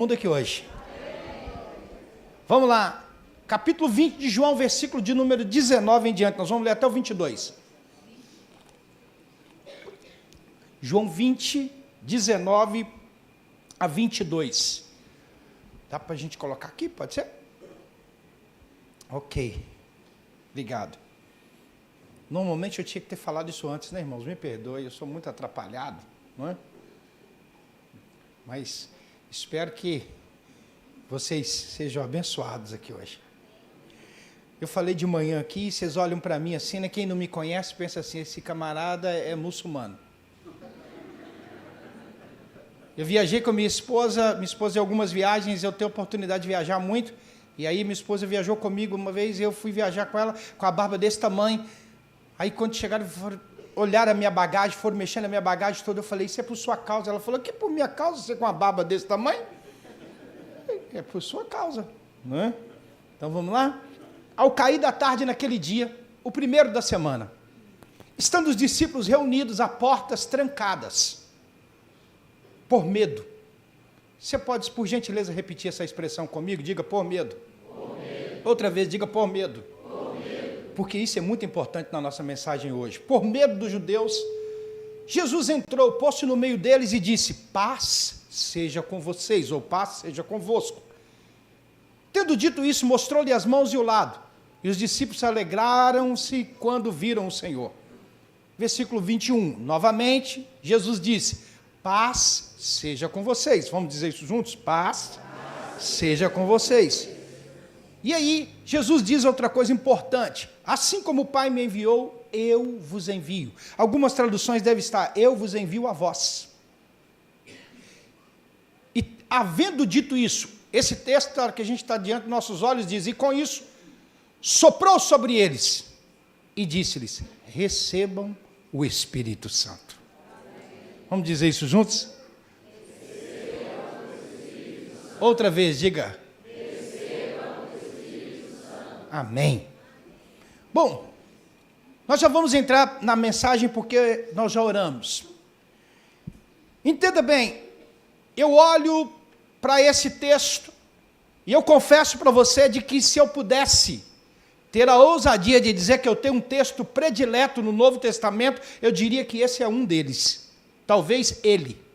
Mundo aqui hoje. Vamos lá. Capítulo 20 de João, versículo de número 19 em diante. Nós vamos ler até o 22. João 20, 19 a 22. Dá para a gente colocar aqui? Pode ser? Ok. Obrigado. Normalmente eu tinha que ter falado isso antes, né, irmãos? Me perdoe, eu sou muito atrapalhado, não é? Mas espero que vocês sejam abençoados aqui hoje. Eu falei de manhã aqui, vocês olham para mim assim, né? Quem não me conhece pensa assim, esse camarada é muçulmano. Eu viajei com minha esposa em algumas viagens, eu tenho oportunidade de viajar muito, e aí minha esposa viajou comigo uma vez, e eu fui viajar com ela, com a barba desse tamanho. Aí quando chegaram, olharam a minha bagagem, foram mexendo na minha bagagem toda, eu falei, isso é por sua causa. Ela falou, que por minha causa, você com uma barba desse tamanho? É por sua causa, não é? Então vamos lá? Ao cair da tarde naquele dia, o primeiro da semana, estando os discípulos reunidos a portas trancadas, por medo. Você pode, por gentileza, repetir essa expressão comigo? Diga, por medo. Por medo. Outra vez, diga, por medo. Por medo. Porque isso é muito importante na nossa mensagem hoje. Por medo dos judeus, Jesus entrou, pôs-se no meio deles e disse, paz seja com vocês, ou paz seja convosco. Tendo dito isso, mostrou-lhe as mãos e o lado. E os discípulos alegraram-se quando viram o Senhor. Versículo 21. Novamente, Jesus disse, paz seja com vocês. Vamos dizer isso juntos? Paz seja com vocês. E aí, Jesus diz outra coisa importante. Assim como o Pai me enviou, eu vos envio. Algumas traduções devem estar, eu vos envio a vós. E havendo dito isso, esse texto que a gente está diante dos nossos olhos diz, e com isso, soprou sobre eles e disse-lhes, recebam o Espírito Santo. Vamos dizer isso juntos? Outra vez, diga. Amém. Bom, nós já vamos entrar na mensagem porque nós já oramos. Entenda bem, eu olho para esse texto e eu confesso para você de que se eu pudesse ter a ousadia de dizer que eu tenho um texto predileto no Novo Testamento, eu diria que esse é um deles. Talvez ele.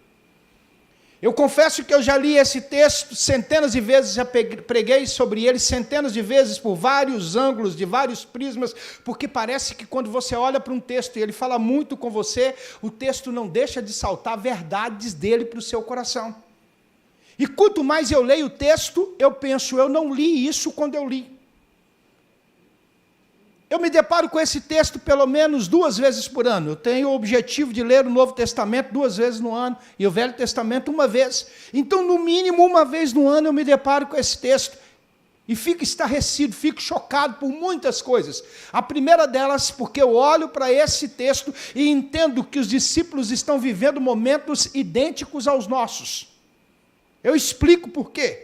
Eu confesso que eu já li esse texto centenas de vezes, já preguei sobre ele centenas de vezes, por vários ângulos, de vários prismas, porque parece que quando você olha para um texto e ele fala muito com você, o texto não deixa de saltar verdades dele para o seu coração. E quanto mais eu leio o texto, eu penso, eu não li isso quando eu li. Eu me deparo com esse texto pelo menos 2 vezes por ano. Eu tenho o objetivo de ler o Novo Testamento 2 vezes no ano e o Velho Testamento 1 vez. Então, no mínimo, 1 vez no ano eu me deparo com esse texto e fico estarrecido, fico chocado por muitas coisas. A primeira delas, porque eu olho para esse texto e entendo que os discípulos estão vivendo momentos idênticos aos nossos. Eu explico por quê.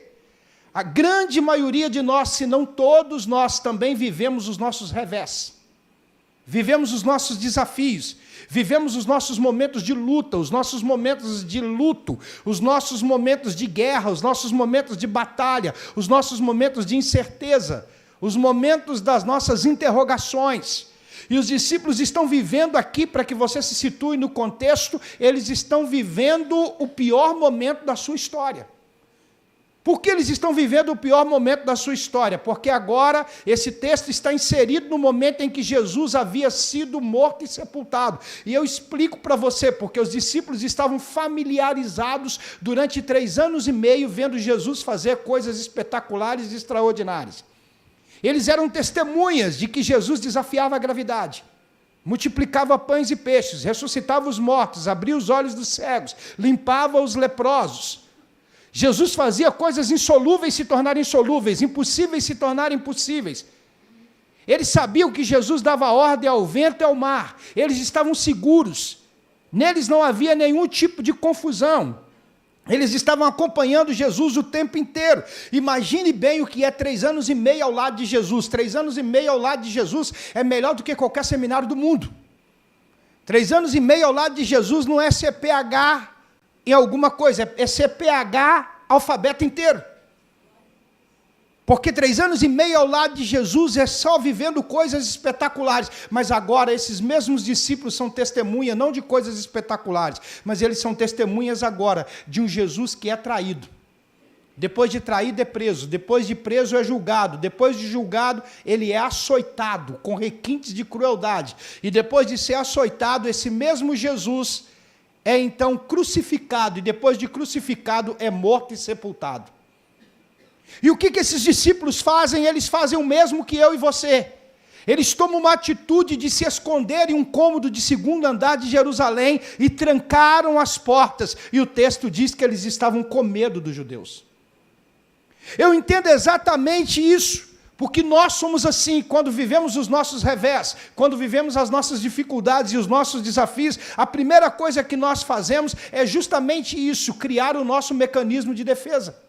A grande maioria de nós, se não todos nós, também vivemos os nossos revés. Vivemos os nossos desafios. Vivemos os nossos momentos de luta, os nossos momentos de luto, os nossos momentos de guerra, os nossos momentos de batalha, os nossos momentos de incerteza, os momentos das nossas interrogações. E os discípulos estão vivendo aqui, para que você se situe no contexto, eles estão vivendo o pior momento da sua história. Por que eles estão vivendo o pior momento da sua história? Porque agora esse texto está inserido no momento em que Jesus havia sido morto e sepultado. E eu explico para você, porque os discípulos estavam familiarizados durante 3 anos e meio, vendo Jesus fazer coisas espetaculares e extraordinárias. Eles eram testemunhas de que Jesus desafiava a gravidade, multiplicava pães e peixes, ressuscitava os mortos, abria os olhos dos cegos, limpava os leprosos. Jesus fazia coisas insolúveis se tornarem insolúveis, impossíveis se tornarem impossíveis. Eles sabiam que Jesus dava ordem ao vento e ao mar. Eles estavam seguros. Neles não havia nenhum tipo de confusão. Eles estavam acompanhando Jesus o tempo inteiro. Imagine bem o que é 3 anos e meio ao lado de Jesus. 3 anos e meio ao lado de Jesus é melhor do que qualquer seminário do mundo. 3 anos e meio ao lado de Jesus não é CPH em alguma coisa, é CPH alfabeto inteiro. Porque 3 anos e meio ao lado de Jesus é só vivendo coisas espetaculares. Mas agora esses mesmos discípulos são testemunha, não de coisas espetaculares, mas eles são testemunhas agora de um Jesus que é traído. Depois de traído é preso, depois de preso é julgado, depois de julgado ele é açoitado com requintes de crueldade. E depois de ser açoitado, esse mesmo Jesus é então crucificado, e depois de crucificado é morto e sepultado. E o que esses discípulos fazem? Eles fazem o mesmo que eu e você. Eles tomam uma atitude de se esconder em um cômodo de 2º andar de Jerusalém e trancaram as portas. E o texto diz que eles estavam com medo dos judeus. Eu entendo exatamente isso, porque nós somos assim, quando vivemos os nossos revés, quando vivemos as nossas dificuldades e os nossos desafios, a primeira coisa que nós fazemos é justamente isso, criar o nosso mecanismo de defesa.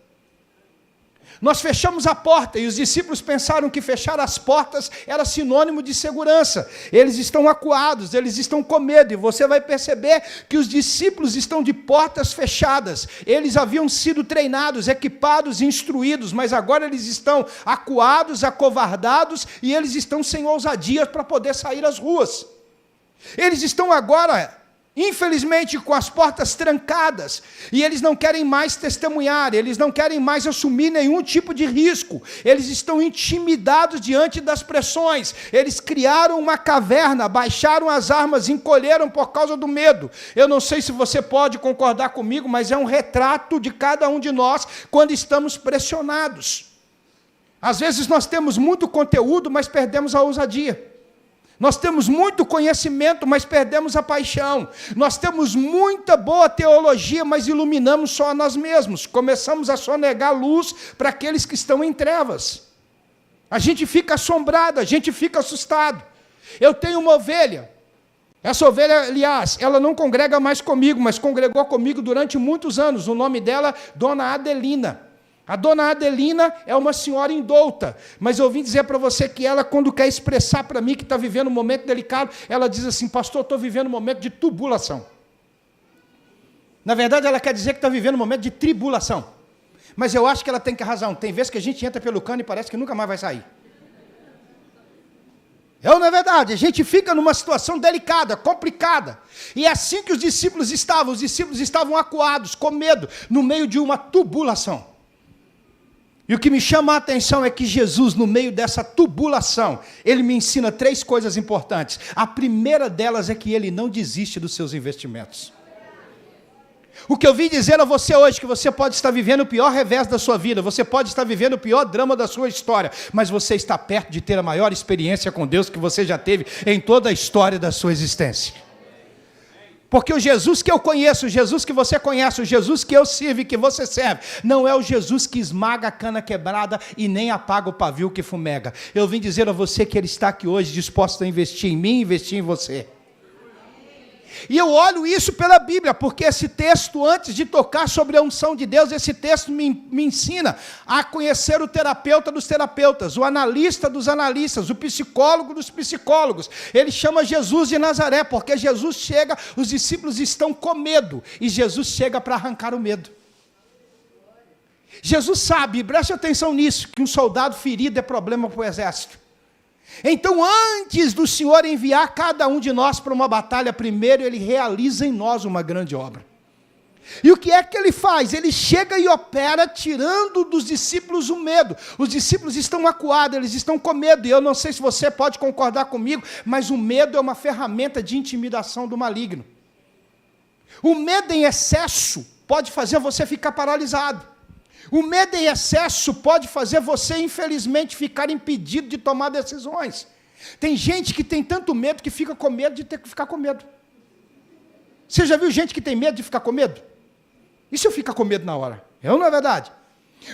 Nós fechamos a porta e os discípulos pensaram que fechar as portas era sinônimo de segurança. Eles estão acuados, eles estão com medo, e você vai perceber que os discípulos estão de portas fechadas. Eles haviam sido treinados, equipados, instruídos, mas agora eles estão acuados, acovardados, e eles estão sem ousadia para poder sair às ruas. Eles estão agora, infelizmente, com as portas trancadas, e eles não querem mais testemunhar, eles não querem mais assumir nenhum tipo de risco, eles estão intimidados diante das pressões, eles criaram uma caverna, baixaram as armas, encolheram por causa do medo. Eu não sei se você pode concordar comigo, mas é um retrato de cada um de nós quando estamos pressionados. Às vezes nós temos muito conteúdo, mas perdemos a ousadia. Nós temos muito conhecimento, mas perdemos a paixão. Nós temos muita boa teologia, mas iluminamos só a nós mesmos. Começamos a sonegar luz para aqueles que estão em trevas. A gente fica assombrado, a gente fica assustado. Eu tenho uma ovelha. Essa ovelha, aliás, ela não congrega mais comigo, mas congregou comigo durante muitos anos. O nome dela, Dona Adelina. A Dona Adelina é uma senhora indouta, mas eu vim dizer para você que ela, quando quer expressar para mim que está vivendo um momento delicado, ela diz assim: pastor, estou vivendo um momento de tubulação. Na verdade, ela quer dizer que está vivendo um momento de tribulação. Mas eu acho que ela tem que razão. Tem vezes que a gente entra pelo cano e parece que nunca mais vai sair. Na verdade, a gente fica numa situação delicada, complicada. E é assim que os discípulos estavam acuados, com medo, no meio de uma tubulação. E o que me chama a atenção é que Jesus, no meio dessa tubulação, ele me ensina 3 coisas importantes. A primeira delas é que ele não desiste dos seus investimentos. O que eu vim dizer a você hoje, que você pode estar vivendo o pior revés da sua vida, você pode estar vivendo o pior drama da sua história, mas você está perto de ter a maior experiência com Deus que você já teve em toda a história da sua existência. Porque o Jesus que eu conheço, o Jesus que você conhece, o Jesus que eu sirvo e que você serve, não é o Jesus que esmaga a cana quebrada e nem apaga o pavio que fumega. Eu vim dizer a você que ele está aqui hoje disposto a investir em mim e investir em você. E eu olho isso pela Bíblia, porque esse texto, antes de tocar sobre a unção de Deus, esse texto me ensina a conhecer o terapeuta dos terapeutas, o analista dos analistas, o psicólogo dos psicólogos. Ele chama Jesus de Nazaré, porque Jesus chega, os discípulos estão com medo, e Jesus chega para arrancar o medo. Jesus sabe, preste atenção nisso, que um soldado ferido é problema para o exército. Então, antes do Senhor enviar cada um de nós para uma batalha, primeiro Ele realiza em nós uma grande obra. E o que é que Ele faz? Ele chega e opera, tirando dos discípulos o medo. Os discípulos estão acuados, eles estão com medo, e eu não sei se você pode concordar comigo, mas o medo é uma ferramenta de intimidação do maligno. O medo em excesso pode fazer você ficar paralisado. O medo em excesso pode fazer você, infelizmente, ficar impedido de tomar decisões. Tem gente que tem tanto medo que fica com medo de ter que ficar com medo. Você já viu gente que tem medo de ficar com medo? E se eu ficar com medo na hora? Não é verdade?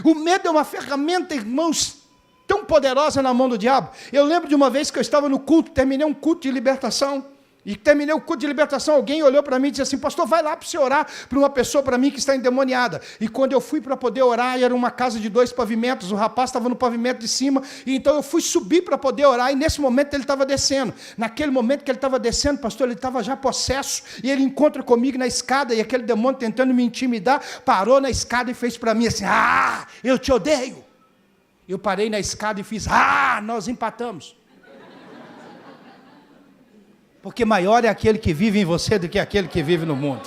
O medo é uma ferramenta, irmãos, tão poderosa na mão do diabo. Eu lembro de uma vez que eu estava no culto, terminei um culto de libertação, E terminei o culto de libertação, alguém olhou para mim e disse assim, pastor, vai lá para você orar para uma pessoa para mim que está endemoniada. E quando eu fui para poder orar, era uma casa de 2 pavimentos, o rapaz estava no pavimento de cima, e então eu fui subir para poder orar, e nesse momento ele estava descendo. Naquele momento que ele estava descendo, pastor, ele estava já possesso, e ele encontra comigo na escada, e aquele demônio tentando me intimidar, parou na escada e fez para mim assim, eu te odeio. Eu parei na escada e fiz, nós empatamos. Porque maior é aquele que vive em você do que aquele que vive no mundo.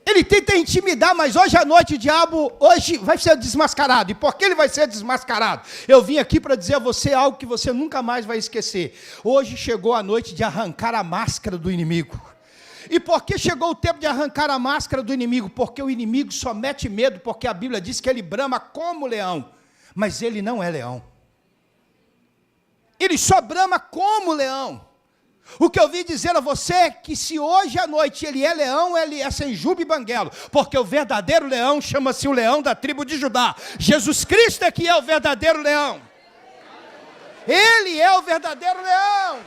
Ele tenta intimidar, mas hoje à noite o diabo hoje vai ser desmascarado. E por que ele vai ser desmascarado? Eu vim aqui para dizer a você algo que você nunca mais vai esquecer. Hoje chegou a noite de arrancar a máscara do inimigo. E por que chegou o tempo de arrancar a máscara do inimigo? Porque o inimigo só mete medo, porque a Bíblia diz que ele brama como leão. Mas ele não é leão. Ele só brama como leão. O que eu vim dizer a você é que se hoje à noite ele é leão, ele é sem juba e banguelo, porque o verdadeiro leão chama-se o leão da tribo de Judá. Jesus Cristo é que é o verdadeiro leão. Ele é o verdadeiro leão.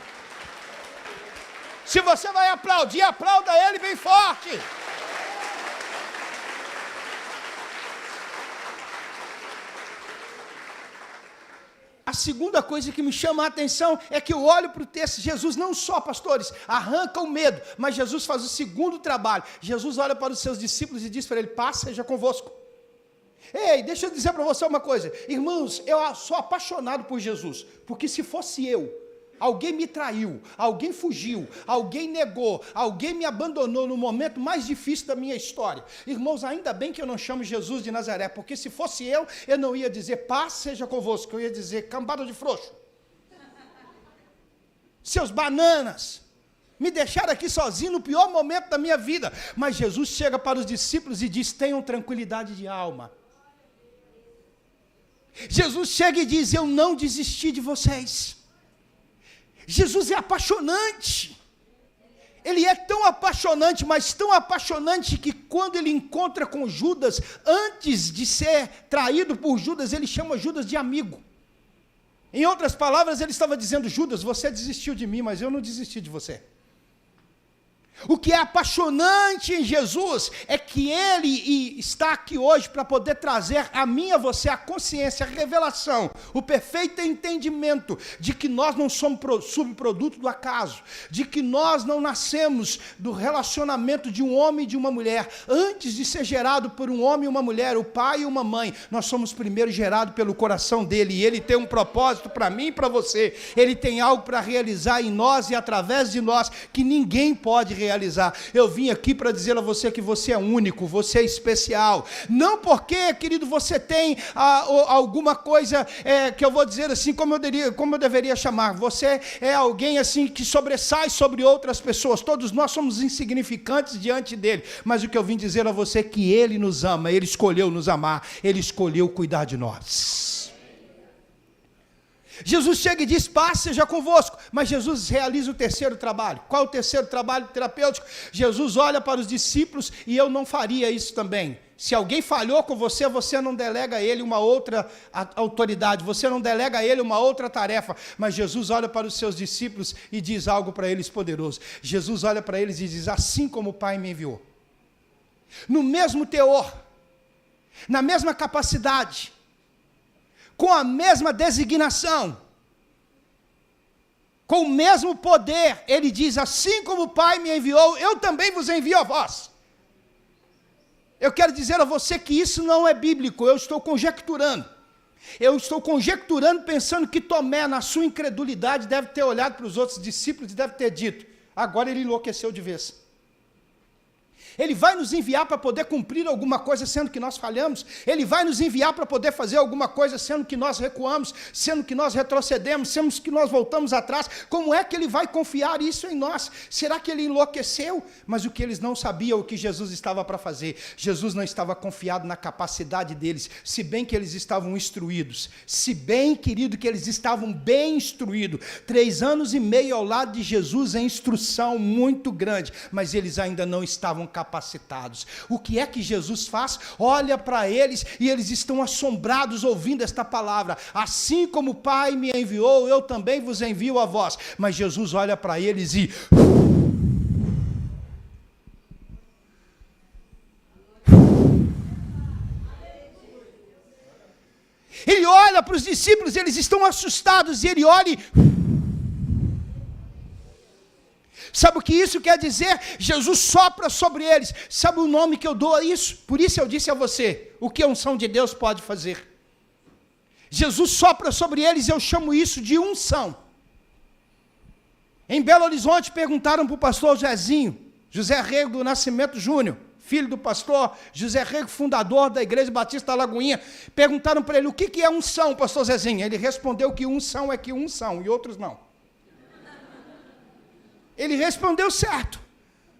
Se você vai aplaudir, aplauda ele bem forte. A segunda coisa que me chama a atenção é que eu olho para o texto, Jesus não só, pastores, arranca o medo, mas Jesus faz o segundo trabalho. Jesus olha para os seus discípulos e diz para ele, paz seja convosco. Ei, deixa eu dizer para você uma coisa, irmãos, eu sou apaixonado por Jesus, porque se fosse eu, alguém me traiu, alguém fugiu, alguém negou, alguém me abandonou no momento mais difícil da minha história. Irmãos, ainda bem que eu não chamo Jesus de Nazaré, porque se fosse eu não ia dizer paz seja convosco, eu ia dizer cambada de frouxo. Seus bananas, me deixaram aqui sozinho no pior momento da minha vida. Mas Jesus chega para os discípulos e diz, tenham tranquilidade de alma. Jesus chega e diz, eu não desisti de vocês. Jesus é apaixonante, ele é tão apaixonante, mas tão apaixonante que quando ele encontra com Judas, antes de ser traído por Judas, ele chama Judas de amigo. Em outras palavras, ele estava dizendo, Judas, você desistiu de mim, mas eu não desisti de você. O que é apaixonante em Jesus é que Ele está aqui hoje para poder trazer a mim e a você a consciência, a revelação, o perfeito entendimento de que nós não somos subproduto do acaso, de que nós não nascemos do relacionamento de um homem e de uma mulher. Antes de ser gerado por um homem e uma mulher, o pai e uma mãe, nós somos primeiro gerados pelo coração dele, e ele tem um propósito para mim e para você. Ele tem algo para realizar em nós e através de nós que ninguém pode realizar. Eu vim aqui para dizer a você que você é único, você é especial, não porque, querido, você tem alguma coisa que eu vou dizer assim, como eu deveria chamar, você é alguém assim que sobressai sobre outras pessoas, todos nós somos insignificantes diante dele, mas o que eu vim dizer a você é que ele nos ama, ele escolheu nos amar, ele escolheu cuidar de nós. Jesus chega e diz, paz seja convosco, mas Jesus realiza o terceiro trabalho. Qual é o terceiro trabalho terapêutico? Jesus olha para os discípulos, e eu não faria isso também. Se alguém falhou com você, você não delega a ele uma outra autoridade, você não delega a ele uma outra tarefa, mas Jesus olha para os seus discípulos e diz algo para eles poderoso. Jesus olha para eles e diz, assim como o Pai me enviou, no mesmo teor, na mesma capacidade, com a mesma designação, com o mesmo poder, ele diz, assim como o Pai me enviou, eu também vos envio a vós. Eu quero dizer a você que isso não é bíblico, eu estou conjecturando. Eu estou conjecturando, pensando que Tomé, na sua incredulidade, deve ter olhado para os outros discípulos e deve ter dito, agora ele enlouqueceu de vez. Ele vai nos enviar para poder cumprir alguma coisa, sendo que nós falhamos. Ele vai nos enviar para poder fazer alguma coisa, sendo que nós recuamos, sendo que nós retrocedemos, sendo que nós voltamos atrás. Como é que ele vai confiar isso em nós? Será que ele enlouqueceu? Mas o que eles não sabiam, o que Jesus estava para fazer. Jesus não estava confiado na capacidade deles, se bem que eles estavam instruídos. Se bem, querido, que eles estavam bem instruídos. 3 anos e meio ao lado de Jesus, é instrução muito grande, mas eles ainda não estavam capazes capacitados. O que é que Jesus faz? Olha para eles e eles estão assombrados ouvindo esta palavra. Assim como o Pai me enviou, eu também vos envio a vós. Mas Jesus olha para eles e... Ele olha para os discípulos, eles estão assustados, e ele olha e... Sabe o que isso quer dizer? Jesus sopra sobre eles. Sabe o nome que eu dou a isso? Por isso eu disse a você, o que a unção de Deus pode fazer. Jesus sopra sobre eles, eu chamo isso de unção. Em Belo Horizonte perguntaram para o pastor Zezinho, José Rego do Nascimento Júnior, filho do pastor José Rego, fundador da Igreja Batista da Lagoinha, perguntaram para ele, o que é unção, pastor Zezinho? Ele respondeu que unção é que unção, e outros não. Ele respondeu certo,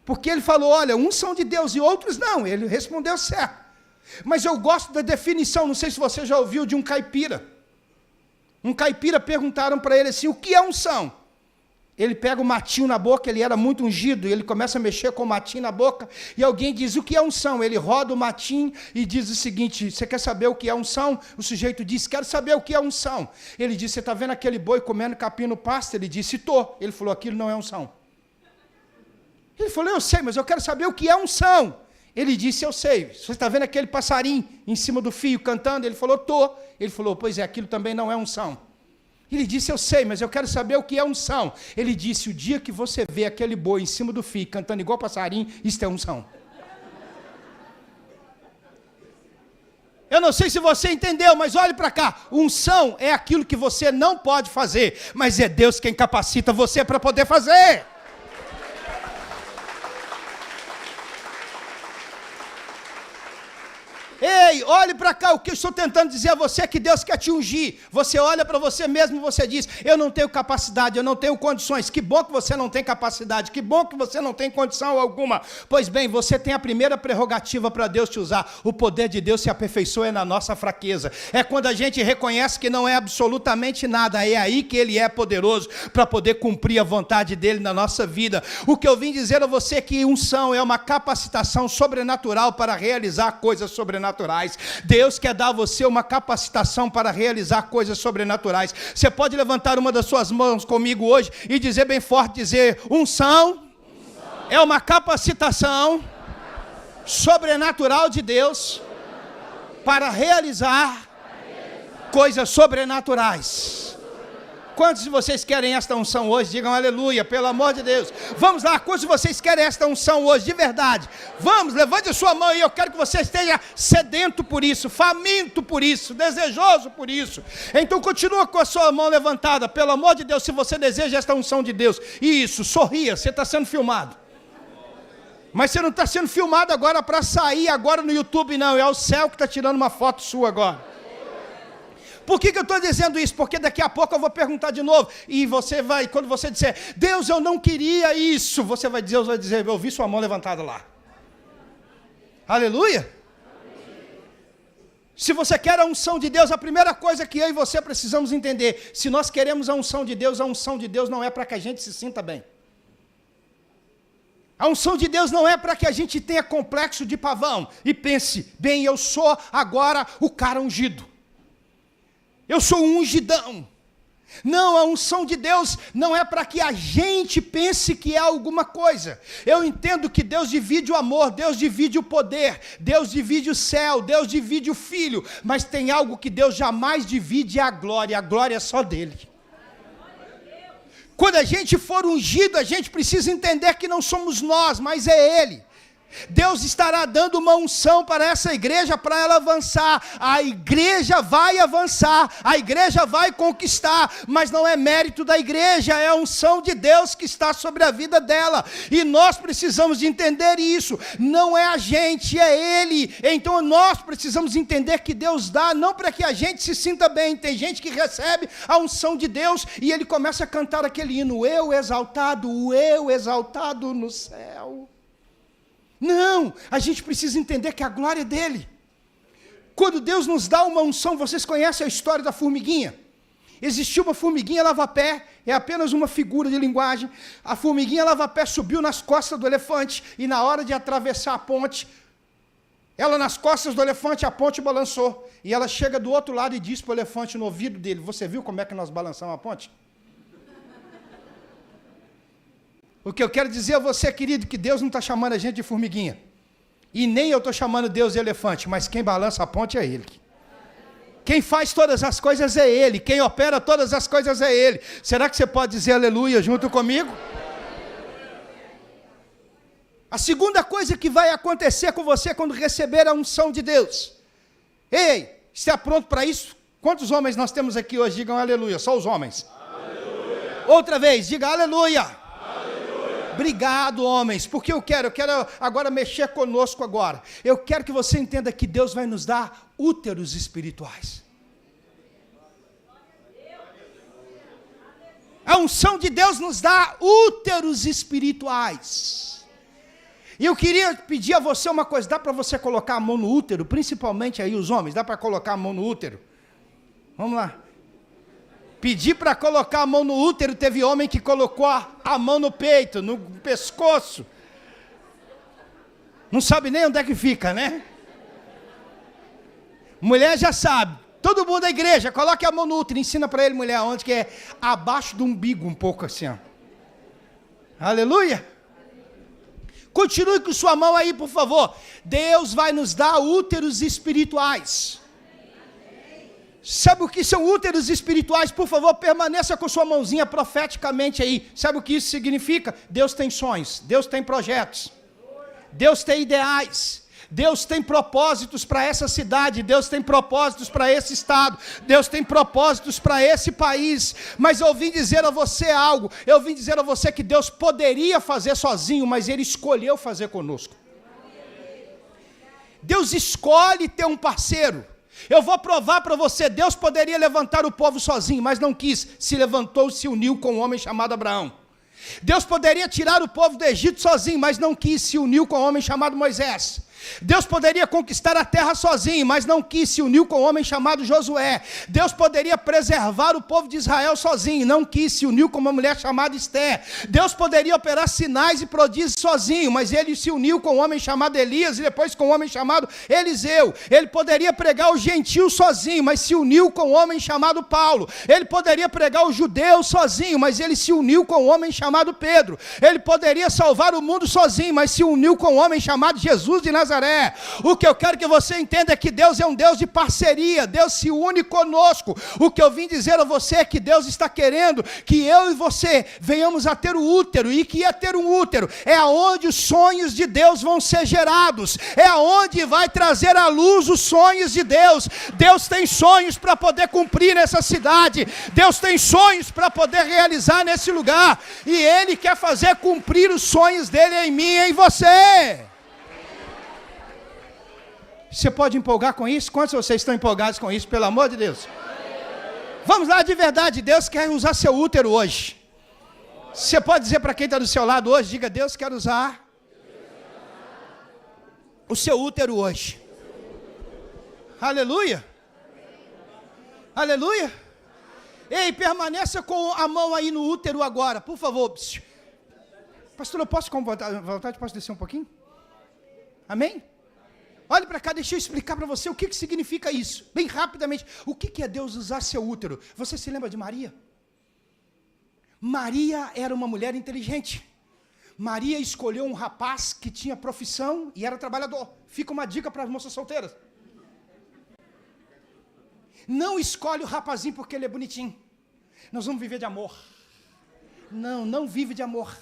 porque ele falou, olha, unção de Deus, e outros não, ele respondeu certo. Mas eu gosto da definição, não sei se você já ouviu, de um caipira. Um caipira perguntaram para ele assim, o que é unção? Ele pega o matinho na boca, ele era muito ungido, e ele começa a mexer com o matinho na boca, e alguém diz, o que é unção? Ele roda o matinho e diz o seguinte, você quer saber o que é unção? O sujeito diz, quero saber o que é unção. Ele disse, você está vendo aquele boi comendo capim no pasto? Ele disse, estou. Ele falou, aquilo não é unção. Ele falou, eu sei, mas eu quero saber o que é unção. Ele disse, eu sei. Você está vendo aquele passarinho em cima do fio cantando? Ele falou, estou. Ele falou, pois é, aquilo também não é unção. Ele disse, eu sei, mas eu quero saber o que é unção. Ele disse, o dia que você vê aquele boi em cima do fio, cantando igual passarinho, isso é unção. Eu não sei se você entendeu, mas olhe para cá. Unção é aquilo que você não pode fazer, mas é Deus quem capacita você para poder fazer. Ei, olhe para cá, o que eu estou tentando dizer a você é que Deus quer te ungir. Você olha para você mesmo e você diz, eu não tenho capacidade, eu não tenho condições. Que bom que você não tem capacidade, que bom que você não tem condição alguma. Pois bem, você tem a primeira prerrogativa para Deus te usar. O poder de Deus se aperfeiçoa na nossa fraqueza. É quando a gente reconhece que não é absolutamente nada, é aí que Ele é poderoso para poder cumprir a vontade dEle na nossa vida. O que eu vim dizer a você é que unção é uma capacitação sobrenatural para realizar coisas sobrenaturais. Deus quer dar a você uma capacitação para realizar coisas sobrenaturais. Você pode levantar uma das suas mãos comigo hoje e dizer bem forte, dizer, unção é uma capacitação sobrenatural de Deus para realizar coisas sobrenaturais. Quantos de vocês querem esta unção hoje? Digam aleluia, pelo amor de Deus. Vamos lá, quantos de vocês querem esta unção hoje, de verdade? Vamos, levante a sua mão e eu quero que você esteja sedento por isso, faminto por isso, desejoso por isso. Então continua com a sua mão levantada, pelo amor de Deus, se você deseja esta unção de Deus. Isso, sorria, você está sendo filmado. Mas você não está sendo filmado agora para sair agora no YouTube, não. É o céu que está tirando uma foto sua agora. Por que eu estou dizendo isso? Porque daqui a pouco eu vou perguntar de novo. E você vai, quando você disser, Deus, eu não queria isso. Deus vai dizer, eu vi sua mão levantada lá. Aleluia. Se você quer a unção de Deus, a primeira coisa que eu e você precisamos entender, se nós queremos a unção de Deus não é para que a gente se sinta bem. A unção de Deus não é para que a gente tenha complexo de pavão e pense, bem, eu sou agora o cara ungido. Eu sou um ungidão. Não, a unção de Deus não é para que a gente pense que é alguma coisa. Eu entendo que Deus divide o amor, Deus divide o poder, Deus divide o céu, Deus divide o filho, mas tem algo que Deus jamais divide, é a glória é só dele. Quando a gente for ungido, a gente precisa entender que não somos nós, mas é Ele. Deus estará dando uma unção para essa igreja, para ela avançar. A igreja vai avançar, a igreja vai conquistar, mas não é mérito da igreja, é a unção de Deus que está sobre a vida dela, e nós precisamos de entender isso, não é a gente, é Ele. Então nós precisamos entender que Deus dá, não para que a gente se sinta bem. Tem gente que recebe a unção de Deus, e ele começa a cantar aquele hino, o eu exaltado no céu. Não, a gente precisa entender que a glória é dele. Quando Deus nos dá uma unção, vocês conhecem a história da formiguinha? Existia uma formiguinha lava-pé, é apenas uma figura de linguagem. A formiguinha lava-pé subiu nas costas do elefante, e na hora de atravessar a ponte, ela nas costas do elefante, a ponte balançou. E ela chega do outro lado e diz para o elefante no ouvido dele: você viu como é que nós balançamos a ponte? O que eu quero dizer a você, querido, que Deus não está chamando a gente de formiguinha. E nem eu estou chamando Deus de elefante, mas quem balança a ponte é Ele. Quem faz todas as coisas é Ele. Quem opera todas as coisas é Ele. Será que você pode dizer aleluia junto comigo? A segunda coisa que vai acontecer com você quando receber a unção de Deus. Ei, está pronto para isso? Quantos homens nós temos aqui hoje? Digam aleluia, só os homens. Aleluia. Outra vez, diga aleluia. Obrigado, homens, porque eu quero agora mexer conosco agora. Eu quero que você entenda que Deus vai nos dar úteros espirituais. A unção de Deus nos dá úteros espirituais. E eu queria pedir a você uma coisa: dá para você colocar a mão no útero, principalmente aí os homens, dá para colocar a mão no útero? Vamos lá. Pedi para colocar a mão no útero, teve homem que colocou a mão no peito, no pescoço. Não sabe nem onde é que fica, né? Mulher já sabe. Todo mundo da igreja, coloque a mão no útero, ensina para ele, mulher, onde que é? Abaixo do umbigo, um pouco assim, ó. Aleluia. Continue com sua mão aí, por favor. Deus vai nos dar úteros espirituais. Sabe o que são úteros espirituais? Por favor, permaneça com sua mãozinha profeticamente aí. Sabe o que isso significa? Deus tem sonhos, Deus tem projetos, Deus tem ideais, Deus tem propósitos para essa cidade, Deus tem propósitos para esse estado, Deus tem propósitos para esse país. Mas eu vim dizer a você algo, eu vim dizer a você que Deus poderia fazer sozinho, mas Ele escolheu fazer conosco. Deus escolhe ter um parceiro. Eu vou provar para você, Deus poderia levantar o povo sozinho, mas não quis, se levantou e se uniu com um homem chamado Abraão. Deus poderia tirar o povo do Egito sozinho, mas não quis, se uniu com um homem chamado Moisés. Deus poderia conquistar a terra sozinho, mas não quis, se uniu com um homem chamado Josué. Deus poderia preservar o povo de Israel sozinho, não quis, se uniu com uma mulher chamada Esther. Deus poderia operar sinais e prodígios sozinho, mas ele se uniu com um homem chamado Elias e depois com um homem chamado Eliseu. Ele poderia pregar os gentios sozinho, mas se uniu com um homem chamado Paulo. Ele poderia pregar os judeus sozinho, mas ele se uniu com um homem chamado Pedro. Ele poderia salvar o mundo sozinho, mas se uniu com um homem chamado Jesus de Nazaré. O que eu quero que você entenda é que Deus é um Deus de parceria, Deus se une conosco. O que eu vim dizer a você é que Deus está querendo que eu e você venhamos a ter o útero, e que é ter um útero, é aonde os sonhos de Deus vão ser gerados, é aonde vai trazer à luz os sonhos de Deus. Deus tem sonhos para poder cumprir nessa cidade, Deus tem sonhos para poder realizar nesse lugar, e Ele quer fazer cumprir os sonhos dEle em mim e em você. Você pode empolgar com isso? Quantos de vocês estão empolgados com isso, pelo amor de Deus? Vamos lá, de verdade, Deus quer usar seu útero hoje. Você pode dizer para quem está do seu lado hoje, diga: Deus quer usar o seu útero hoje. Aleluia. Aleluia. Ei, permaneça com a mão aí no útero agora, por favor. Pastor, eu posso com vontade, posso descer um pouquinho? Amém? Olhe para cá, deixa eu explicar para você o que significa isso, bem rapidamente. O que é Deus usar seu útero? Você se lembra de Maria? Maria era uma mulher inteligente. Maria escolheu um rapaz que tinha profissão e era trabalhador. Fica uma dica para as moças solteiras. Não escolhe o rapazinho porque ele é bonitinho. Nós vamos viver de amor. Não vive de amor.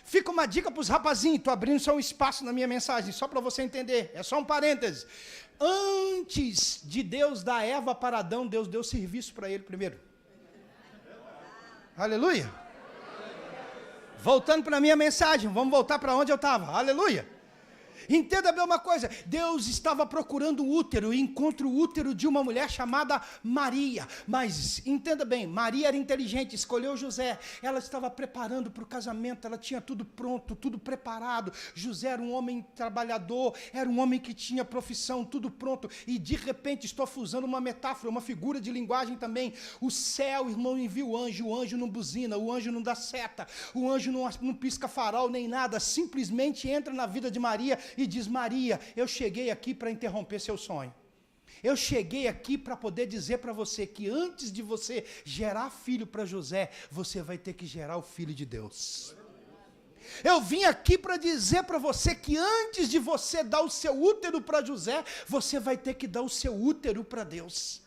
Fica uma dica para os rapazinhos, estou abrindo só um espaço na minha mensagem, só para você entender, é só um parêntese. Antes de Deus dar Eva para Adão, Deus deu serviço para ele primeiro. Aleluia. Voltando para a minha mensagem, vamos voltar para onde eu estava, aleluia. Entenda bem uma coisa, Deus estava procurando o útero, e encontra o útero de uma mulher chamada Maria. Mas, entenda bem, Maria era inteligente, escolheu José, ela estava preparando para o casamento, ela tinha tudo pronto, tudo preparado. José era um homem trabalhador, era um homem que tinha profissão, tudo pronto, e de repente, estou usando uma metáfora, uma figura de linguagem também, o céu, irmão, envia o anjo não buzina, o anjo não dá seta, o anjo não pisca farol nem nada, simplesmente entra na vida de Maria e diz: Maria, eu cheguei aqui para interromper seu sonho. Eu cheguei aqui para poder dizer para você que antes de você gerar filho para José, você vai ter que gerar o filho de Deus. Eu vim aqui para dizer para você que antes de você dar o seu útero para José, você vai ter que dar o seu útero para Deus.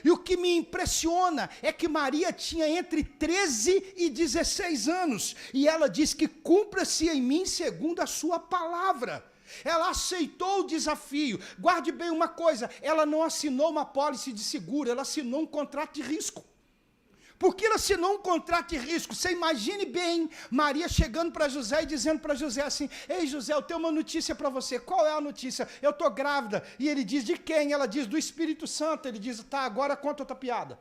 E o que me impressiona é que Maria tinha entre 13 e 16 anos, e ela diz que cumpra-se em mim segundo a sua palavra. Ela aceitou o desafio. Guarde bem uma coisa, ela não assinou uma apólice de seguro, ela assinou um contrato de risco. Por que ela assinou um contrato de risco? Você imagine bem Maria chegando para José e dizendo para José assim: ei José, eu tenho uma notícia para você. Qual é a notícia? Eu estou grávida. E ele diz: de quem? Ela diz: do Espírito Santo. Ele diz: tá, agora conta outra piada.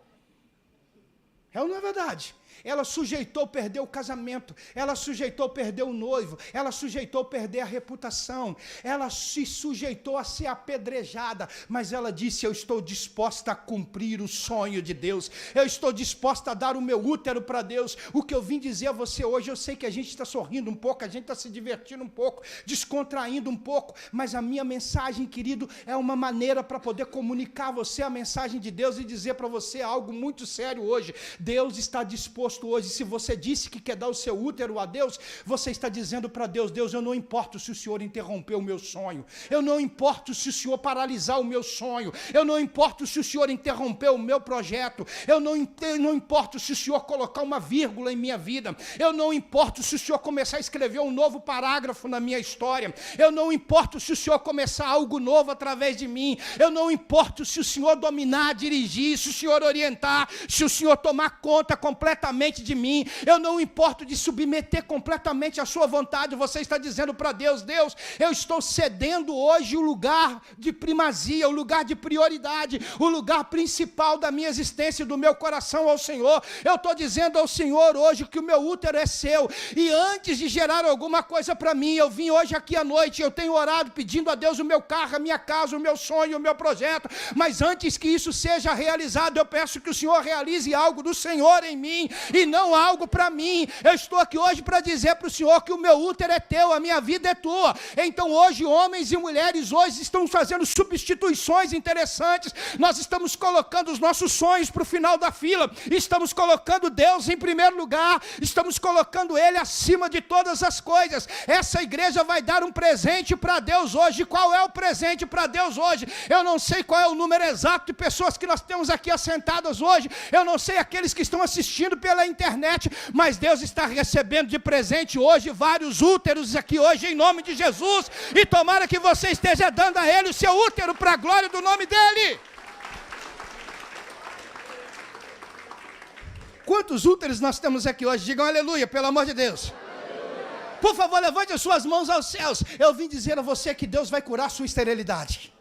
É ou não é verdade? Ela sujeitou perder o casamento, ela sujeitou perder o noivo, ela sujeitou perder a reputação, ela se sujeitou a ser apedrejada, mas ela disse: eu estou disposta a cumprir o sonho de Deus, eu estou disposta a dar o meu útero para Deus. O que eu vim dizer a você hoje, eu sei que a gente está sorrindo um pouco, a gente está se divertindo um pouco, descontraindo um pouco, mas a minha mensagem, querido, é uma maneira para poder comunicar a você a mensagem de Deus e dizer para você algo muito sério hoje. Deus está disposto hoje, se você disse que quer dar o seu útero a Deus, você está dizendo para Deus: Deus, eu não importo se o Senhor interromper o meu sonho, eu não importo se o Senhor paralisar o meu sonho, eu não importo se o Senhor interromper o meu projeto, eu não importo se o Senhor colocar uma vírgula em minha vida, eu não importo se o Senhor começar a escrever um novo parágrafo na minha história, eu não importo se o Senhor começar algo novo através de mim, eu não importo se o Senhor dominar, dirigir, se o Senhor orientar, se o Senhor tomar conta completamente de mim, eu não importo de submeter completamente a sua vontade. Você está dizendo para Deus: Deus, eu estou cedendo hoje o lugar de primazia, o lugar de prioridade, o lugar principal da minha existência e do meu coração ao Senhor. Eu estou dizendo ao Senhor hoje que o meu útero é seu, e antes de gerar alguma coisa para mim, eu vim hoje aqui à noite, eu tenho orado pedindo a Deus o meu carro, a minha casa, o meu sonho, o meu projeto, mas antes que isso seja realizado, eu peço que o Senhor realize algo do Senhor em mim, e não algo para mim. Eu estou aqui hoje para dizer para o Senhor que o meu útero é teu, a minha vida é tua. Então hoje, homens e mulheres hoje estão fazendo substituições interessantes. Nós estamos colocando os nossos sonhos para o final da fila, estamos colocando Deus em primeiro lugar, estamos colocando Ele acima de todas as coisas. Essa igreja vai dar um presente para Deus hoje. Qual é o presente para Deus hoje? Eu não sei qual é o número exato de pessoas que nós temos aqui assentadas hoje, eu não sei aqueles que estão assistindo pela internet, mas Deus está recebendo de presente hoje vários úteros aqui hoje, em nome de Jesus, e tomara que você esteja dando a Ele o seu útero para a glória do nome dEle. Quantos úteros nós temos aqui hoje? Digam aleluia, pelo amor de Deus. Por favor, levante as suas mãos aos céus. Eu vim dizer a você que Deus vai curar a sua esterilidade.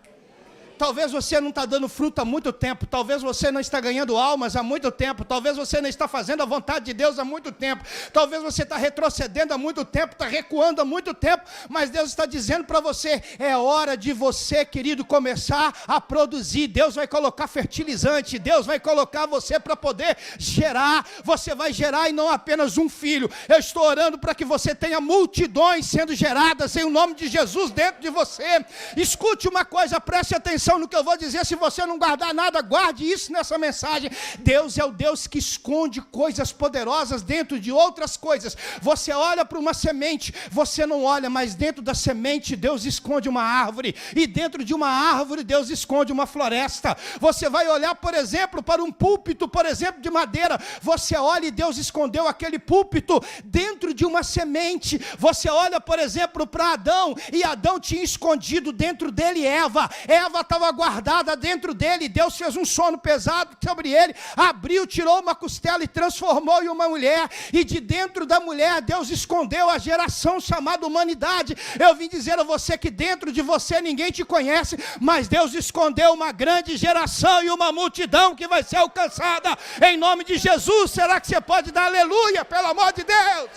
Talvez você não está dando fruto há muito tempo, talvez você não está ganhando almas há muito tempo, talvez você não está fazendo a vontade de Deus há muito tempo, talvez você está retrocedendo há muito tempo, está recuando há muito tempo, mas Deus está dizendo para você: é hora de você, querido, começar a produzir. Deus vai colocar fertilizante, Deus vai colocar você para poder gerar. Você vai gerar, e não apenas um filho. Eu estou orando para que você tenha multidões sendo geradas em nome de Jesus dentro de você. Escute uma coisa, preste atenção no que eu vou dizer. Se você não guardar nada, guarde isso nessa mensagem. Deus é o Deus que esconde coisas poderosas dentro de outras coisas. Você olha para uma semente, você não olha, mas dentro da semente Deus esconde uma árvore, e dentro de uma árvore Deus esconde uma floresta. Você vai olhar, por exemplo, para um púlpito, por exemplo, de madeira, você olha e Deus escondeu aquele púlpito dentro de uma semente. Você olha, por exemplo, para Adão, e Adão tinha escondido dentro dele Eva. Eva estava estava guardada dentro dele. Deus fez um sono pesado sobre ele, abriu, tirou uma costela e transformou em uma mulher. E de dentro da mulher, Deus escondeu a geração chamada humanidade. Eu vim dizer a você que dentro de você ninguém te conhece, mas Deus escondeu uma grande geração e uma multidão que vai ser alcançada em nome de Jesus. Será que você pode dar aleluia, pelo amor de Deus?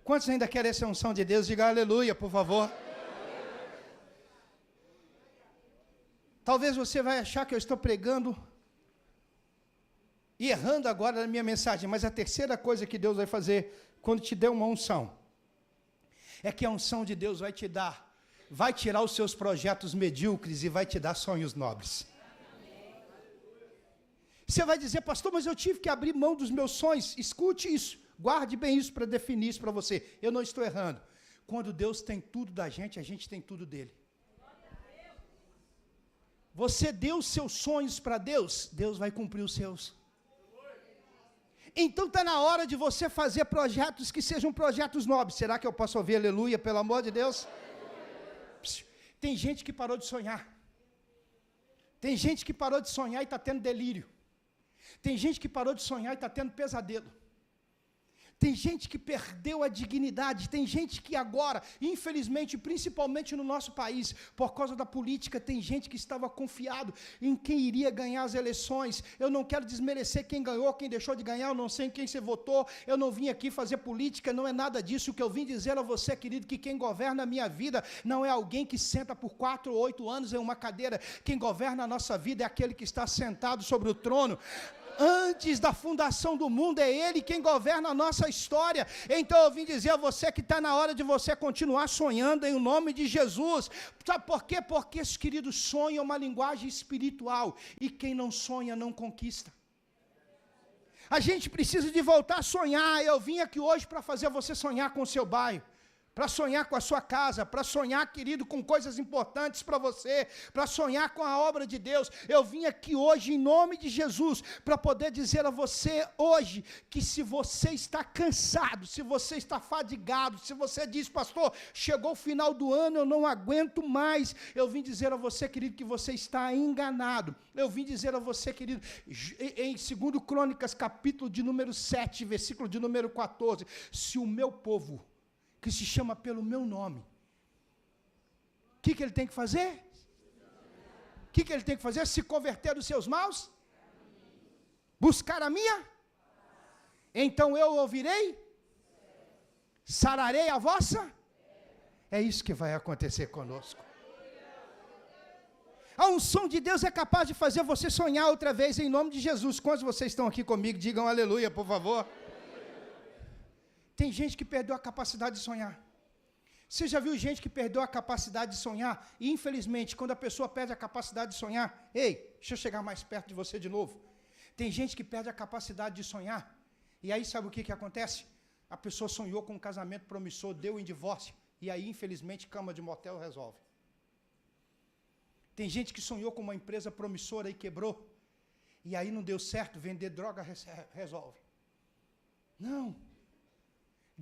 Quantos ainda querem essa unção de Deus? Diga aleluia, por favor. Talvez você vai achar que eu estou pregando e errando agora na minha mensagem, mas a terceira coisa que Deus vai fazer quando te der uma unção, é que a unção de Deus vai te dar, vai tirar os seus projetos medíocres e vai te dar sonhos nobres. Você vai dizer, pastor, mas eu tive que abrir mão dos meus sonhos. Escute isso, guarde bem isso para definir isso para você. Eu não estou errando. Quando Deus tem tudo da gente, a gente tem tudo dele. Você deu os seus sonhos para Deus, Deus vai cumprir os seus. Então está na hora de você fazer projetos que sejam projetos nobres. Será que eu posso ouvir aleluia, pelo amor de Deus? Tem gente que parou de sonhar. Tem gente que parou de sonhar e está tendo delírio. Tem gente que parou de sonhar e está tendo pesadelo. Tem gente que perdeu a dignidade, tem gente que agora, infelizmente, principalmente no nosso país, por causa da política, tem gente que estava confiado em quem iria ganhar as eleições. Eu não quero desmerecer quem ganhou, quem deixou de ganhar, eu não sei em quem você votou, eu não vim aqui fazer política, não é nada disso. O que eu vim dizer a você, querido, que quem governa a minha vida não é alguém que senta por 4 ou 8 anos em uma cadeira. Quem governa a nossa vida é aquele que está sentado sobre o trono. Antes da fundação do mundo, é Ele quem governa a nossa história. Então eu vim dizer a você que está na hora de você continuar sonhando em nome de Jesus. Sabe por quê? Porque, querido, sonho é uma linguagem espiritual, e quem não sonha não conquista. A gente precisa de voltar a sonhar. Eu vim aqui hoje para fazer você sonhar com o seu bairro, para sonhar com a sua casa, para sonhar, querido, com coisas importantes para você, para sonhar com a obra de Deus. Eu vim aqui hoje, em nome de Jesus, para poder dizer a você hoje, que se você está cansado, se você está fadigado, se você diz, pastor, chegou o final do ano, eu não aguento mais, eu vim dizer a você, querido, que você está enganado. Eu vim dizer a você, querido, em 2 Crônicas, capítulo de número 7, versículo de número 14, se o meu povo, que se chama pelo meu nome, o que ele tem que fazer? O que ele tem que fazer? Se converter dos seus maus? Buscar a minha? Então eu ouvirei? Sararei a vossa? É isso que vai acontecer conosco. A unção de Deus é capaz de fazer você sonhar outra vez em nome de Jesus. Quantos vocês estão aqui comigo? Digam aleluia, por favor. Tem gente que perdeu a capacidade de sonhar. Você já viu gente que perdeu a capacidade de sonhar? E, infelizmente, quando a pessoa perde a capacidade de sonhar, deixa eu chegar mais perto de você de novo. Tem gente que perde a capacidade de sonhar. E aí, sabe o que acontece? A pessoa sonhou com um casamento promissor, deu em divórcio. E aí, infelizmente, cama de motel resolve. Tem gente que sonhou com uma empresa promissora e quebrou. E aí não deu certo, vender droga resolve. Não.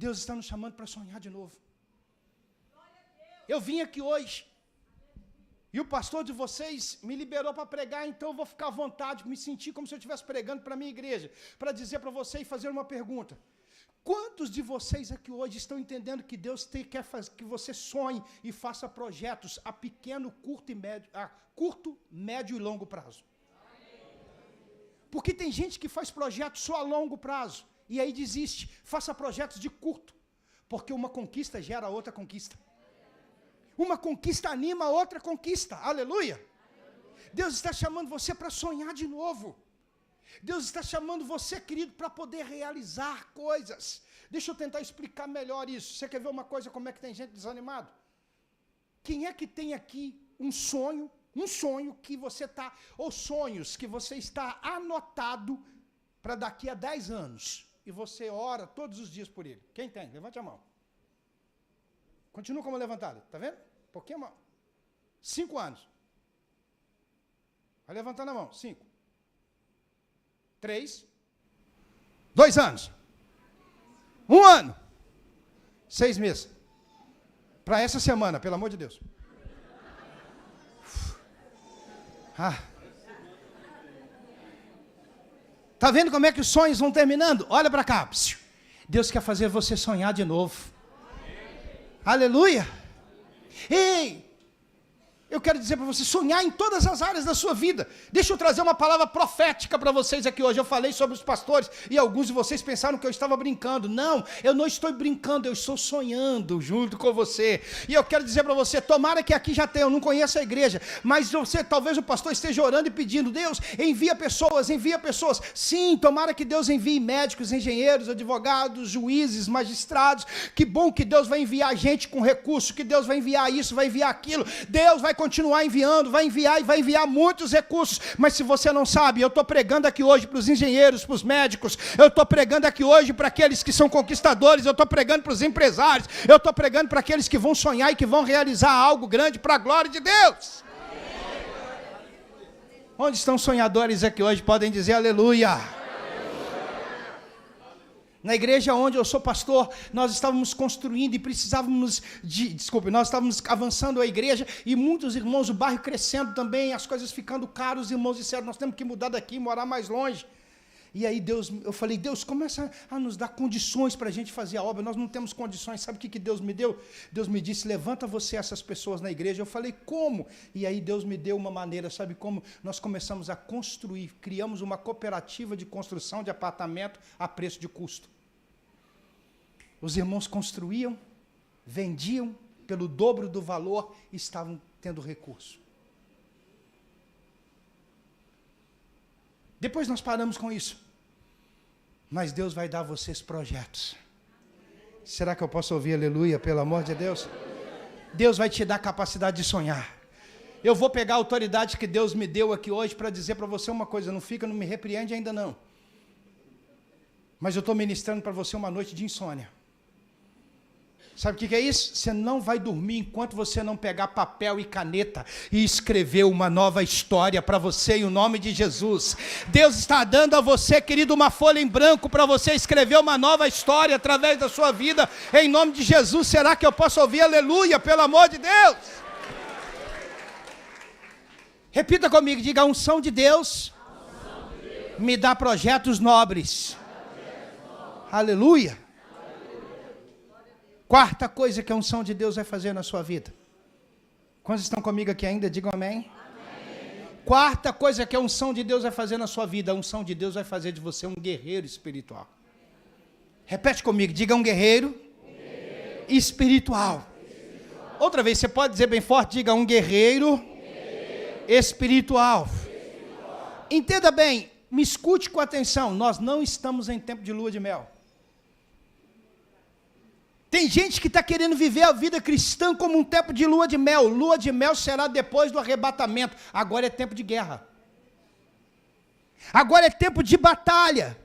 Deus está nos chamando para sonhar de novo. Eu vim aqui hoje, e o pastor de vocês me liberou para pregar, então eu vou ficar à vontade, me sentir como se eu estivesse pregando para a minha igreja, para dizer para você e fazer uma pergunta. Quantos de vocês aqui hoje estão entendendo que Deus quer que você sonhe e faça projetos a pequeno, curto, médio e longo prazo? Porque tem gente que faz projetos só a longo prazo, e aí desiste. Faça projetos de curto, porque uma conquista gera outra conquista. Uma conquista anima a outra conquista. Aleluia! Deus está chamando você para sonhar de novo. Deus está chamando você, querido, para poder realizar coisas. Deixa eu tentar explicar melhor isso. Você quer ver uma coisa, como é que tem gente desanimado? Quem é que tem aqui um sonho que você está, ou sonhos que você está anotado para daqui a 10 anos? E você ora todos os dias por ele. Quem tem? Levante a mão. Continua como levantado. Está vendo? Pouquinho a mão. 5 anos. Vai levantando a mão. 5. 3. 2 anos. 1 ano. 6 meses. Para essa semana, pelo amor de Deus. Tá vendo como é que os sonhos vão terminando? Olha para cá. Deus quer fazer você sonhar de novo. Aleluia. Ei, eu quero dizer para você, sonhar em todas as áreas da sua vida. Deixa eu trazer uma palavra profética para vocês aqui hoje. Eu falei sobre os pastores e alguns de vocês pensaram que eu estava brincando. Não, eu não estou brincando, eu estou sonhando junto com você. E eu quero dizer para você, tomara que aqui já tenha, eu não conheço a igreja, mas você, talvez o pastor esteja orando e pedindo, Deus, envia pessoas. Sim, tomara que Deus envie médicos, engenheiros, advogados, juízes, magistrados. Que bom que Deus vai enviar gente com recurso, que Deus vai enviar isso, vai enviar aquilo. Deus vai continuar enviando, vai enviar e vai enviar muitos recursos, mas se você não sabe, eu estou pregando aqui hoje para os engenheiros, para os médicos, eu estou pregando aqui hoje para aqueles que são conquistadores, eu estou pregando para os empresários, eu estou pregando para aqueles que vão sonhar e que vão realizar algo grande para a glória de Deus. Onde estão sonhadores aqui hoje? Podem dizer aleluia. Na igreja onde eu sou pastor, nós estávamos construindo e precisávamos nós estávamos avançando a igreja e muitos irmãos, o bairro crescendo também, as coisas ficando caras, os irmãos disseram, nós temos que mudar daqui, morar mais longe. E aí eu falei, Deus, começa a nos dar condições para a gente fazer a obra, nós não temos condições, sabe o que Deus me deu? Deus me disse, levanta você essas pessoas na igreja. Eu falei, como? E aí Deus me deu uma maneira, sabe como? Nós começamos a construir, criamos uma cooperativa de construção de apartamento a preço de custo. Os irmãos construíam, vendiam pelo dobro do valor e estavam tendo recurso. Depois nós paramos com isso. Mas Deus vai dar a vocês projetos. Será que eu posso ouvir aleluia, pelo amor de Deus? Deus vai te dar capacidade de sonhar. Eu vou pegar a autoridade que Deus me deu aqui hoje para dizer para você uma coisa, não me repreende ainda não. Mas eu estou ministrando para você uma noite de insônia. Sabe o que é isso? Você não vai dormir enquanto você não pegar papel e caneta e escrever uma nova história para você em o nome de Jesus. Deus está dando a você, querido, uma folha em branco para você escrever uma nova história através da sua vida em nome de Jesus. Será que eu posso ouvir aleluia, pelo amor de Deus? Repita comigo, diga, a unção de Deus me dá projetos nobres. Aleluia. Quarta coisa que a unção de Deus vai fazer na sua vida. Quantos estão comigo aqui ainda? Digam amém. Amém. Quarta coisa que a unção de Deus vai fazer na sua vida. A unção de Deus vai fazer de você um guerreiro espiritual. Repete comigo, diga um guerreiro espiritual. Outra vez, você pode dizer bem forte, diga um guerreiro espiritual. Entenda bem, me escute com atenção, nós não estamos em tempo de lua de mel. Tem gente que está querendo viver a vida cristã como um tempo de lua de mel. Lua de mel será depois do arrebatamento. Agora é tempo de guerra. Agora é tempo de batalha.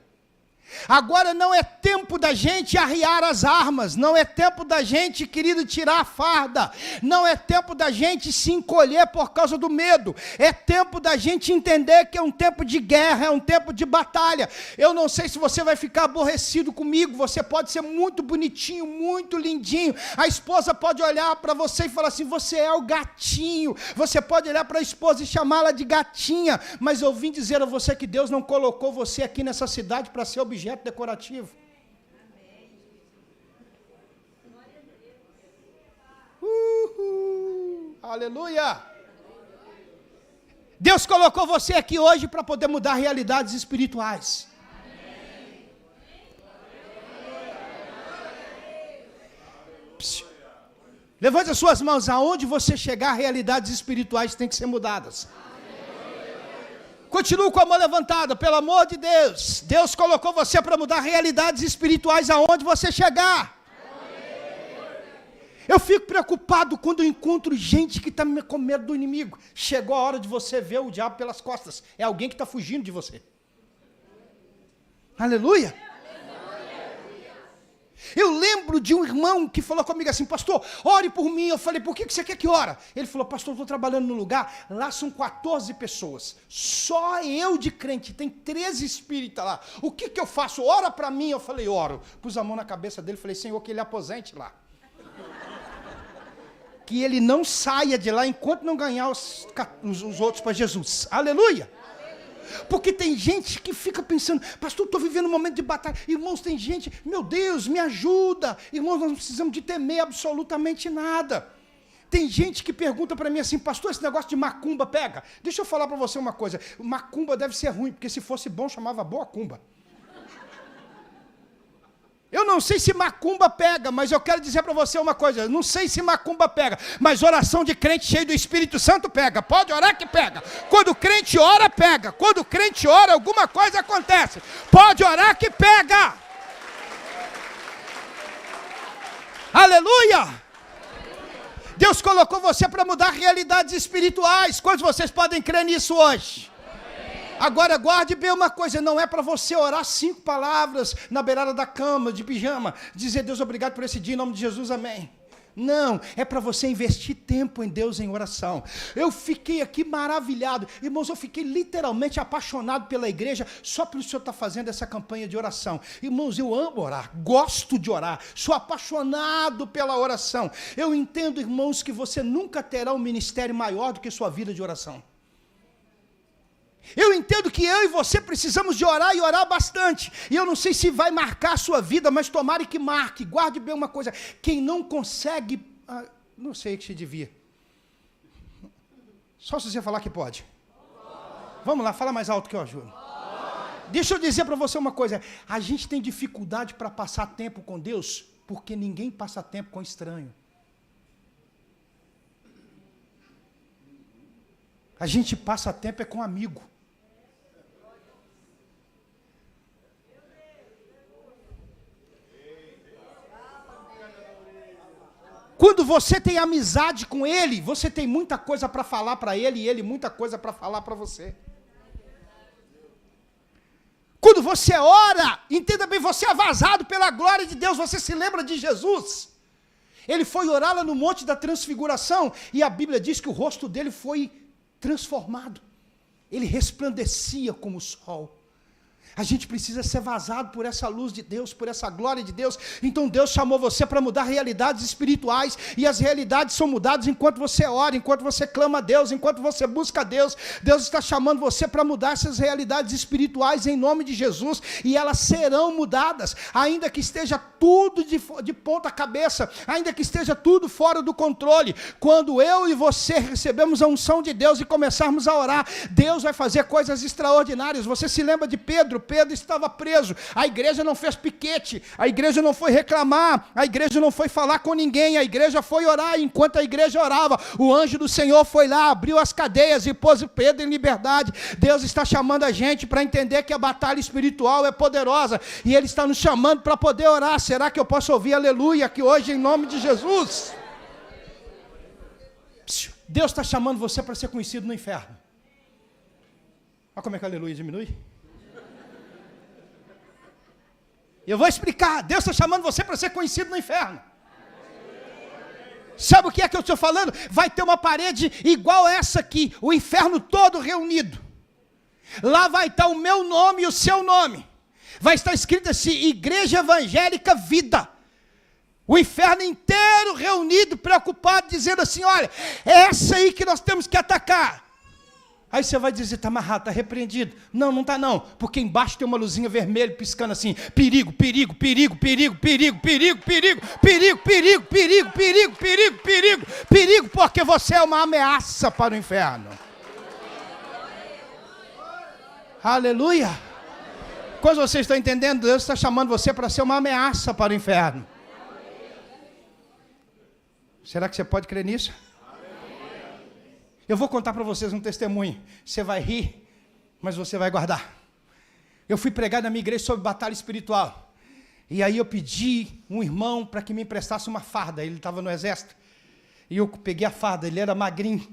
Agora não é tempo da gente arriar as armas, não é tempo da gente, querido, tirar a farda, não é tempo da gente se encolher por causa do medo, é tempo da gente entender que é um tempo de guerra, é um tempo de batalha. Eu não sei se você vai ficar aborrecido comigo, você pode ser muito bonitinho, muito lindinho, a esposa pode olhar para você e falar assim, você é o gatinho, você pode olhar para a esposa e chamá-la de gatinha, mas eu vim dizer a você que Deus não colocou você aqui nessa cidade para ser objeto decorativo. Aleluia! Deus colocou você aqui hoje para poder mudar realidades espirituais. Levante as suas mãos, aonde você chegar, realidades espirituais têm que ser mudadas. Continue com a mão levantada, pelo amor de Deus. Deus colocou você para mudar realidades espirituais aonde você chegar. Eu fico preocupado quando eu encontro gente que está com medo do inimigo. Chegou a hora de você ver o diabo pelas costas. É alguém que está fugindo de você. Aleluia. Eu lembro lembro de um irmão que falou comigo assim: pastor, ore por mim. Eu falei: por que você quer que ora? Ele falou: pastor, eu estou trabalhando num lugar, lá são 14 pessoas, só eu de crente, tem 13 espíritas lá. O que eu faço? Ora para mim. Eu falei: oro. Pus a mão na cabeça dele e falei: Senhor, que ele aposente lá. Que ele não saia de lá enquanto não ganhar os outros para Jesus. Aleluia! Porque tem gente que fica pensando: pastor, estou vivendo um momento de batalha. Irmãos, tem gente, meu Deus, me ajuda. Irmãos, nós não precisamos de temer absolutamente nada. Tem gente que pergunta para mim assim: pastor, esse negócio de macumba pega? Deixa eu falar para você uma coisa: macumba deve ser ruim, porque se fosse bom chamava boa cumba. Eu não sei se macumba pega, mas eu quero dizer para você uma coisa: não sei se macumba pega, mas oração de crente cheio do Espírito Santo pega. Pode orar que pega. Quando o crente ora, pega. Quando o crente ora, alguma coisa acontece. Pode orar que pega. Aleluia! Deus colocou você para mudar realidades espirituais. Quantos de vocês podem crer nisso hoje? Agora, guarde bem uma coisa: não é para você orar 5 palavras na beirada da cama, de pijama, dizer: Deus, obrigado por esse dia, em nome de Jesus, amém. Não, é para você investir tempo em Deus, em oração. Eu fiquei aqui maravilhado. Irmãos, eu fiquei literalmente apaixonado pela igreja, só pelo senhor estar fazendo essa campanha de oração. Irmãos, eu amo orar, gosto de orar, sou apaixonado pela oração. Eu entendo, irmãos, que você nunca terá um ministério maior do que sua vida de oração. Eu entendo que eu e você precisamos de orar e orar bastante. E eu não sei se vai marcar a sua vida, mas tomara que marque. Guarde bem uma coisa: quem não consegue, não sei o que se devia. Só se você falar que pode. Vamos lá, fala mais alto que eu ajudo. Deixa eu dizer para você uma coisa: a gente tem dificuldade para passar tempo com Deus, porque ninguém passa tempo com estranho. A gente passa tempo com amigo. Quando você tem amizade com ele, você tem muita coisa para falar para ele e ele muita coisa para falar para você. Quando você ora, entenda bem, você é vazado pela glória de Deus. Você se lembra de Jesus? Ele foi orar lá no Monte da Transfiguração e a Bíblia diz que o rosto dele foi transformado. Ele resplandecia como o sol. A gente precisa ser vazado por essa luz de Deus, por essa glória de Deus. Então Deus chamou você para mudar realidades espirituais, e as realidades são mudadas enquanto você ora, enquanto você clama a Deus, enquanto você busca a Deus. Deus está chamando você para mudar essas realidades espirituais em nome de Jesus, e elas serão mudadas, ainda que esteja tudo de ponta cabeça, ainda que esteja tudo fora do controle. Quando eu e você recebemos a unção de Deus e começarmos a orar, Deus vai fazer coisas extraordinárias. Você se lembra de Pedro? Pedro estava preso, a igreja não fez piquete, a igreja não foi reclamar, a igreja não foi falar com ninguém, a igreja foi orar. Enquanto a igreja orava, o anjo do Senhor foi lá, abriu as cadeias e pôs Pedro em liberdade. Deus está chamando a gente para entender que a batalha espiritual é poderosa, e Ele está nos chamando para poder orar. Será que eu posso ouvir aleluia aqui hoje em nome de Jesus? Deus está chamando você para ser conhecido no inferno. Olha como é que aleluia diminui. Eu vou explicar. Deus está chamando você para ser conhecido no inferno. Sabe o que é que eu estou falando? Vai ter uma parede igual essa aqui, o inferno todo reunido. Lá vai estar o meu nome e o seu nome. Vai estar escrito assim: Igreja Evangélica Vida. O inferno inteiro reunido, preocupado, dizendo assim: olha, é essa aí que nós temos que atacar. Aí você vai dizer: está amarrado, está repreendido. Não, não está não, porque embaixo tem uma luzinha vermelha piscando assim: perigo, perigo, perigo, perigo, perigo, perigo, perigo, perigo, perigo, perigo, perigo, perigo, perigo, perigo, porque você é uma ameaça para o inferno. Aleluia! Quando você está entendendo, Deus está chamando você para ser uma ameaça para o inferno. Será que você pode crer nisso? Eu vou contar para vocês um testemunho. Você vai rir, mas você vai guardar. Eu fui pregar na minha igreja sobre batalha espiritual. E aí eu pedi um irmão para que me emprestasse uma farda. Ele estava no exército. E eu peguei a farda, ele era magrinho.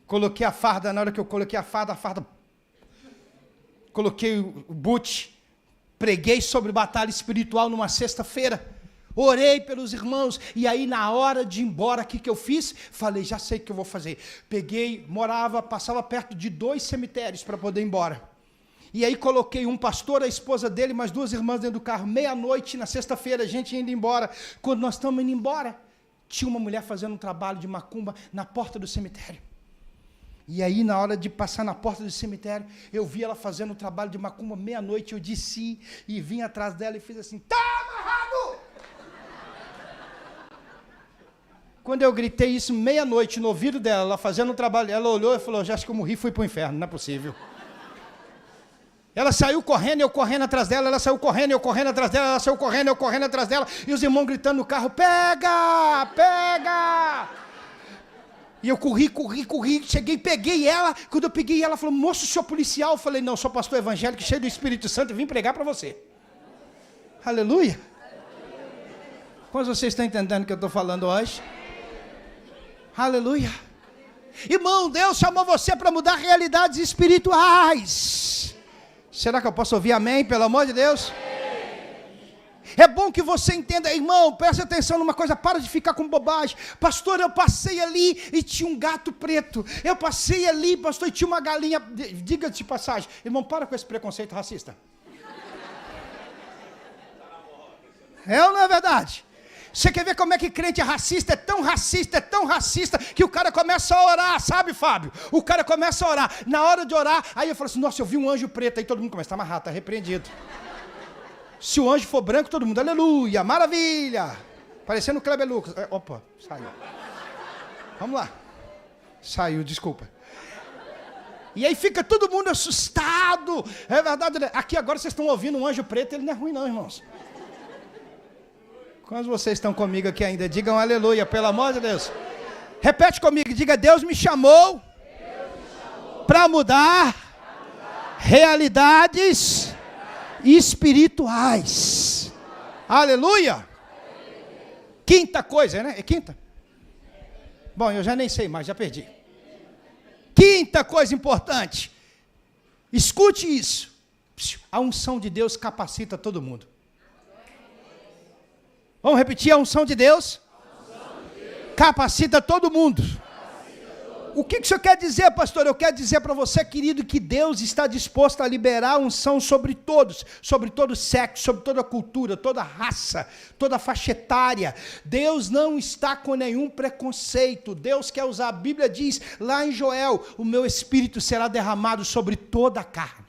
Coloquei a farda, na hora que eu coloquei a farda... Coloquei o boot. Preguei sobre batalha espiritual numa sexta-feira. Orei pelos irmãos, e aí na hora de ir embora, o que eu fiz? Falei, já sei o que eu vou fazer. Peguei, passava perto de 2 cemitérios para poder ir embora. E aí coloquei um pastor, a esposa dele, mais 2 irmãs dentro do carro, meia-noite, na sexta-feira, a gente indo embora. Quando nós estamos indo embora, tinha uma mulher fazendo um trabalho de macumba na porta do cemitério. E aí, na hora de passar na porta do cemitério, eu vi ela fazendo um trabalho de macumba, meia-noite, eu desci e vim atrás dela e fiz assim, tá amarrado! Quando eu gritei isso, meia-noite, no ouvido dela, ela fazendo um trabalho, ela olhou e falou, já acho que eu morri, fui para o inferno, não é possível. Ela saiu correndo, eu correndo atrás dela, ela saiu correndo, eu correndo atrás dela, ela saiu correndo, eu correndo atrás dela, e os irmãos gritando no carro, pega, pega! E eu corri, cheguei, peguei ela, quando eu peguei ela, falou, moço, o senhor é policial? Eu falei, não, sou pastor evangélico, cheio do Espírito Santo, e vim pregar para você. Aleluia! Quantos de vocês estão entendendo o que eu estou falando hoje? Aleluia! Irmão, Deus chamou você para mudar realidades espirituais. Será que eu posso ouvir amém, pelo amor de Deus? É bom que você entenda, irmão, preste atenção numa coisa, para de ficar com bobagem. Pastor, eu passei ali e tinha um gato preto. Eu passei ali, pastor, e tinha uma galinha. Diga-te de passagem. Irmão, para com esse preconceito racista. É ou não é verdade? Você quer ver como é que crente é racista, tão racista, que o cara começa a orar, sabe, Fábio? O cara começa a orar. Na hora de orar, aí eu falo assim, nossa, eu vi um anjo preto, aí todo mundo começa a amarrar, está repreendido. Se o anjo for branco, todo mundo, aleluia, maravilha. Parecendo o Kleber Lucas. Opa, saiu. Vamos lá. Saiu, desculpa. E aí fica todo mundo assustado. É verdade, aqui agora vocês estão ouvindo um anjo preto, ele não é ruim não, irmãos. Quando vocês estão comigo aqui ainda, digam aleluia, pelo amor de Deus. Repete comigo, diga, Deus me chamou para mudar realidades espirituais. Aleluia. Quinta coisa, né? É quinta? Bom, eu já nem sei mais, já perdi. Quinta coisa importante. Escute isso. A unção de Deus capacita todo mundo. Vamos repetir, a unção de Deus capacita todo mundo. O que isso quer dizer, pastor? Eu quero dizer para você, querido, que Deus está disposto a liberar a unção sobre todos, sobre todo sexo, sobre toda cultura, toda raça, toda faixa etária. Deus não está com nenhum preconceito. Deus quer usar, a Bíblia diz lá em Joel, o meu espírito será derramado sobre toda a carne.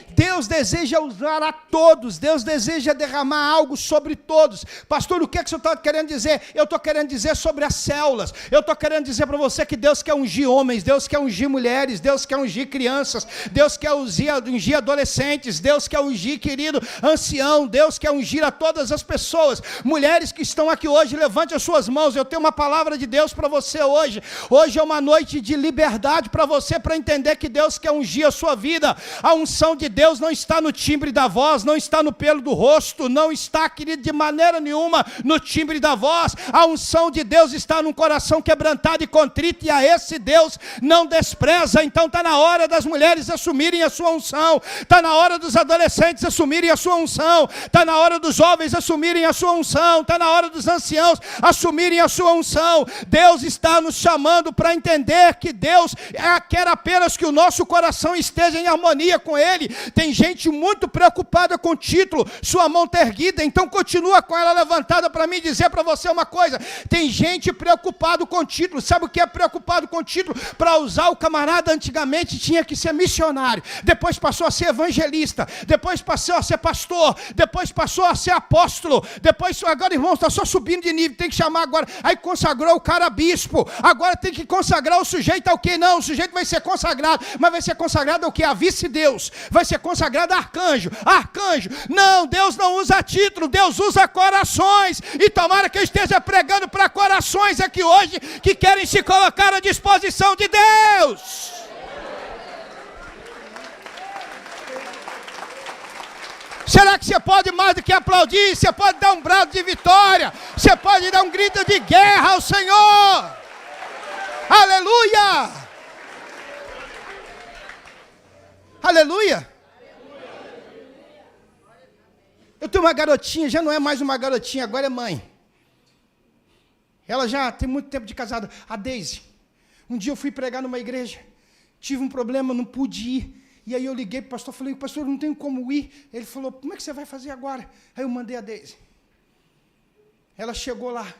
Deus deseja usar a todos, Deus deseja derramar algo sobre todos. Pastor, o que é que você está querendo dizer? Eu estou querendo dizer sobre as células, eu estou querendo dizer para você que Deus quer ungir homens, Deus quer ungir mulheres, Deus quer ungir crianças, Deus quer ungir adolescentes, Deus quer ungir, querido, ancião, Deus quer ungir a todas as pessoas. Mulheres que estão aqui hoje, levante as suas mãos, eu tenho uma palavra de Deus para você hoje. Hoje é uma noite de liberdade para você, para entender que Deus quer ungir a sua vida. A unção de Deus não está no timbre da voz, não está no pelo do rosto, não está, querido, de maneira nenhuma no timbre da voz. A unção de Deus está num coração quebrantado e contrito, e a esse Deus não despreza. Então está na hora das mulheres assumirem a sua unção, está na hora dos adolescentes assumirem a sua unção, está na hora dos jovens assumirem a sua unção, está na hora dos anciãos assumirem a sua unção. Deus está nos chamando para entender que Deus quer apenas que o nosso coração esteja em harmonia com Ele. Tem gente muito preocupada com o título, sua mão está erguida, então continua com ela levantada para mim dizer para você uma coisa. Tem gente preocupado com o título. Sabe o que é preocupado com o título? Para usar, o camarada antigamente tinha que ser missionário, depois passou a ser evangelista, depois passou a ser pastor, depois passou a ser apóstolo, depois, agora irmão, está só subindo de nível, tem que chamar agora, aí consagrou o cara bispo, agora tem que consagrar o sujeito ao quê? Não, o sujeito vai ser consagrado, mas vai ser consagrado ao quê? A vice-deus, vai ser consagrado a arcanjo. Não, Deus não usa título, Deus usa corações, e tomara que eu esteja pregando para corações aqui hoje, que querem se colocar à disposição de Deus. Será que você pode mais do que aplaudir? Você pode dar um brado de vitória, você pode dar um grito de guerra ao Senhor. Aleluia! Aleluia! Eu tenho uma garotinha, já não é mais uma garotinha, agora é mãe. Ela já tem muito tempo de casada. A Deise. Um dia eu fui pregar numa igreja, tive um problema, não pude ir. E aí eu liguei para o pastor, falei, pastor, eu não tenho como ir. Ele falou, como é que você vai fazer agora? Aí eu mandei a Deise. Ela chegou lá,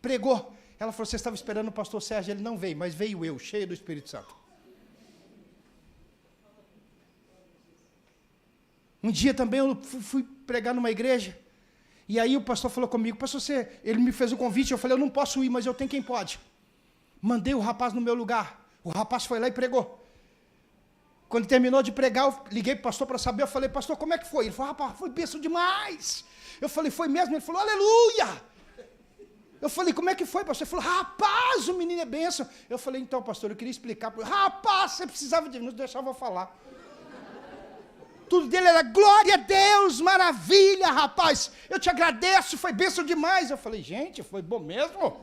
pregou. Ela falou, você estava esperando o pastor Sérgio, ele não veio, mas veio eu, cheio do Espírito Santo. Um dia também eu fui pregar numa igreja, e aí o pastor falou comigo, pastor, ele me fez o convite, eu falei, eu não posso ir, mas eu tenho quem pode. Mandei o rapaz no meu lugar, o rapaz foi lá e pregou. Quando terminou de pregar, eu liguei para o pastor para saber, eu falei, pastor, como é que foi? Ele falou, rapaz, foi bênção demais. Eu falei, foi mesmo? Ele falou, aleluia. Eu falei, como é que foi, pastor? Ele falou, rapaz, o menino é bênção. Eu falei, então, pastor, eu queria explicar. Rapaz, você precisava de mim, não deixava eu falar. Tudo dele era, glória a Deus, maravilha, rapaz. Eu te agradeço, foi bênção demais. Eu falei, gente, foi bom mesmo?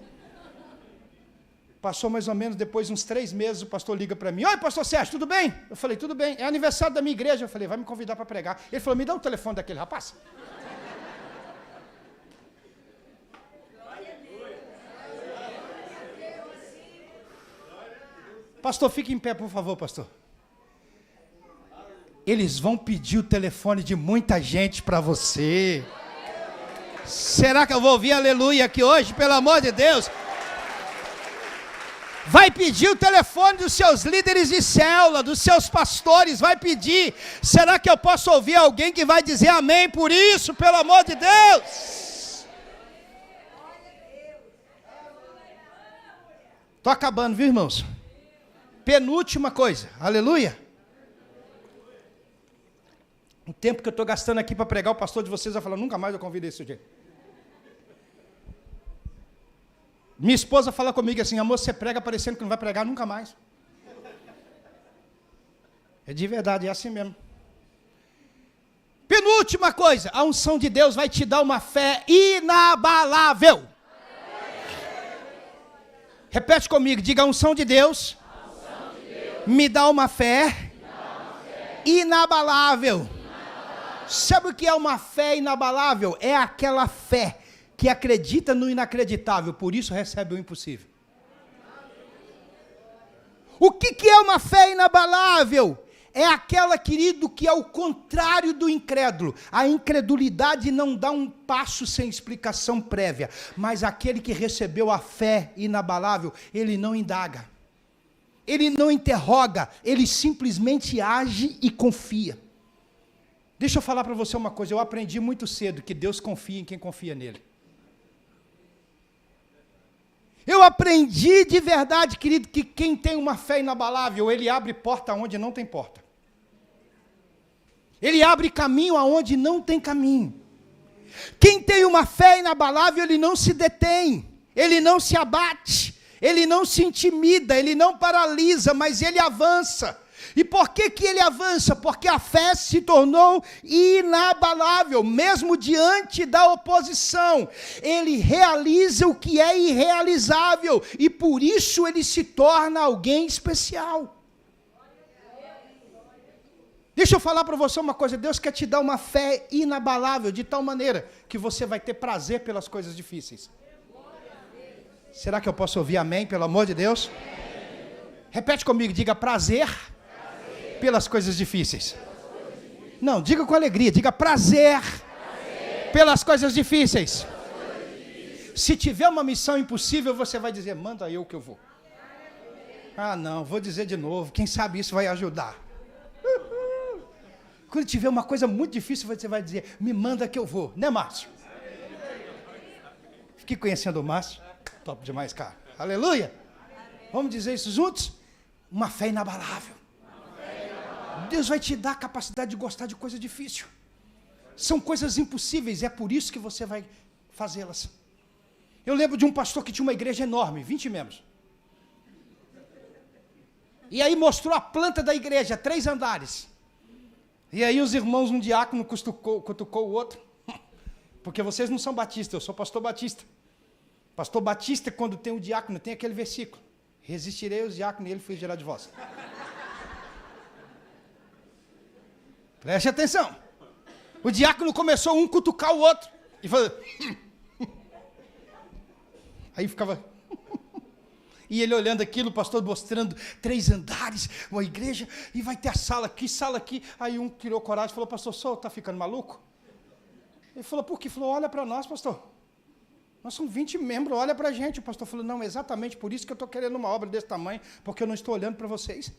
Passou mais ou menos, depois uns 3 meses, o pastor liga para mim, oi, pastor Sérgio, tudo bem? Eu falei, tudo bem, é aniversário da minha igreja. Eu falei, vai me convidar para pregar. Ele falou, me dá o telefone daquele rapaz. Pastor, fique em pé, por favor, pastor. Eles vão pedir o telefone de muita gente para você. Será que eu vou ouvir aleluia aqui hoje, pelo amor de Deus? Vai pedir o telefone dos seus líderes de célula, dos seus pastores, vai pedir. Será que eu posso ouvir alguém que vai dizer amém por isso, pelo amor de Deus? Estou acabando, viu, irmãos? Penúltima coisa, aleluia. O tempo que eu estou gastando aqui para pregar, o pastor de vocês vai falar, nunca mais eu convido esse sujeito. Minha esposa fala comigo assim, amor, você prega parecendo que não vai pregar nunca mais. É de verdade, é assim mesmo. Penúltima coisa, a unção de Deus vai te dar uma fé inabalável. Repete comigo, diga, a unção de Deus, me dá uma fé inabalável. Sabe o que é uma fé inabalável? É aquela fé que acredita no inacreditável, por isso recebe o impossível. O que é uma fé inabalável? É aquela, querido, que é o contrário do incrédulo. A incredulidade não dá um passo sem explicação prévia, mas aquele que recebeu a fé inabalável, ele não indaga, ele não interroga, ele simplesmente age e confia. Deixa eu falar para você uma coisa, eu aprendi muito cedo que Deus confia em quem confia nele. Eu aprendi de verdade, querido, que quem tem uma fé inabalável, ele abre porta onde não tem porta. Ele abre caminho aonde não tem caminho. Quem tem uma fé inabalável, ele não se detém, ele não se abate, ele não se intimida, ele não paralisa, mas ele avança. E por que ele avança? Porque a fé se tornou inabalável, mesmo diante da oposição. Ele realiza o que é irrealizável, e por isso ele se torna alguém especial. Deixa eu falar para você uma coisa, Deus quer te dar uma fé inabalável, de tal maneira que você vai ter prazer pelas coisas difíceis. Será que eu posso ouvir amém, pelo amor de Deus? Repete comigo, diga prazer pelas coisas difíceis. Não, diga com alegria, diga prazer pelas coisas difíceis. Se tiver uma missão impossível, você vai dizer, manda eu que eu vou. Ah não, vou dizer de novo, quem sabe isso vai ajudar. Quando tiver uma coisa muito difícil, você vai dizer, me manda que eu vou, né, Márcio? Fiquei conhecendo o Márcio, top demais, cara. Aleluia. Vamos dizer isso juntos? Uma fé inabalável. Deus vai te dar a capacidade de gostar de coisa difícil. São coisas impossíveis, é por isso que você vai fazê-las. Eu lembro de um pastor que tinha uma igreja enorme, 20 membros. E aí mostrou a planta da igreja, 3 andares. E aí os irmãos, um diácono cutucou o outro. Porque vocês não são batistas, eu sou pastor batista. Pastor batista, quando tem o diácono, tem aquele versículo. Resistirei aos diáconos e ele fugirá de vós. Preste atenção. O diácono começou um cutucar o outro. E falou... Aí ficava... E ele olhando aquilo, o pastor mostrando 3 andares, uma igreja, e vai ter a sala aqui. Aí um criou coragem e falou, pastor, o senhor está ficando maluco? Ele falou, por quê? Ele falou, olha para nós, pastor. Nós somos 20 membros, olha para a gente. O pastor falou, não, exatamente por isso que eu estou querendo uma obra desse tamanho, porque eu não estou olhando para vocês.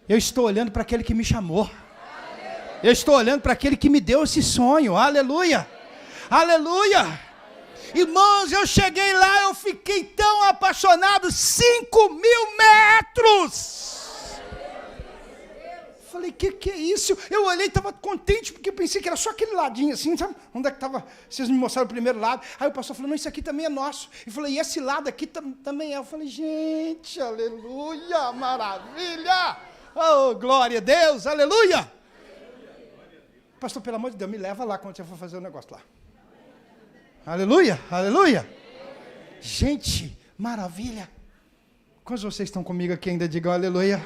Eu estou olhando para aquele que me chamou. Eu estou olhando para aquele que me deu esse sonho. Aleluia! Aleluia! Irmãos, eu cheguei lá, eu fiquei tão apaixonado, 5.000 metros! Falei, que é isso? Eu olhei e estava contente, porque eu pensei que era só aquele ladinho assim, sabe? Onde é que estava? Vocês me mostraram o primeiro lado. Aí o pastor falou, não, isso aqui também é nosso. E falei, e esse lado aqui também é. Eu falei, gente, aleluia, maravilha! Oh, glória a Deus, aleluia! Pastor, pelo amor de Deus, me leva lá quando você for fazer o negócio lá. Aleluia, aleluia. Gente, maravilha. Quantos de vocês estão comigo aqui ainda? Digam aleluia.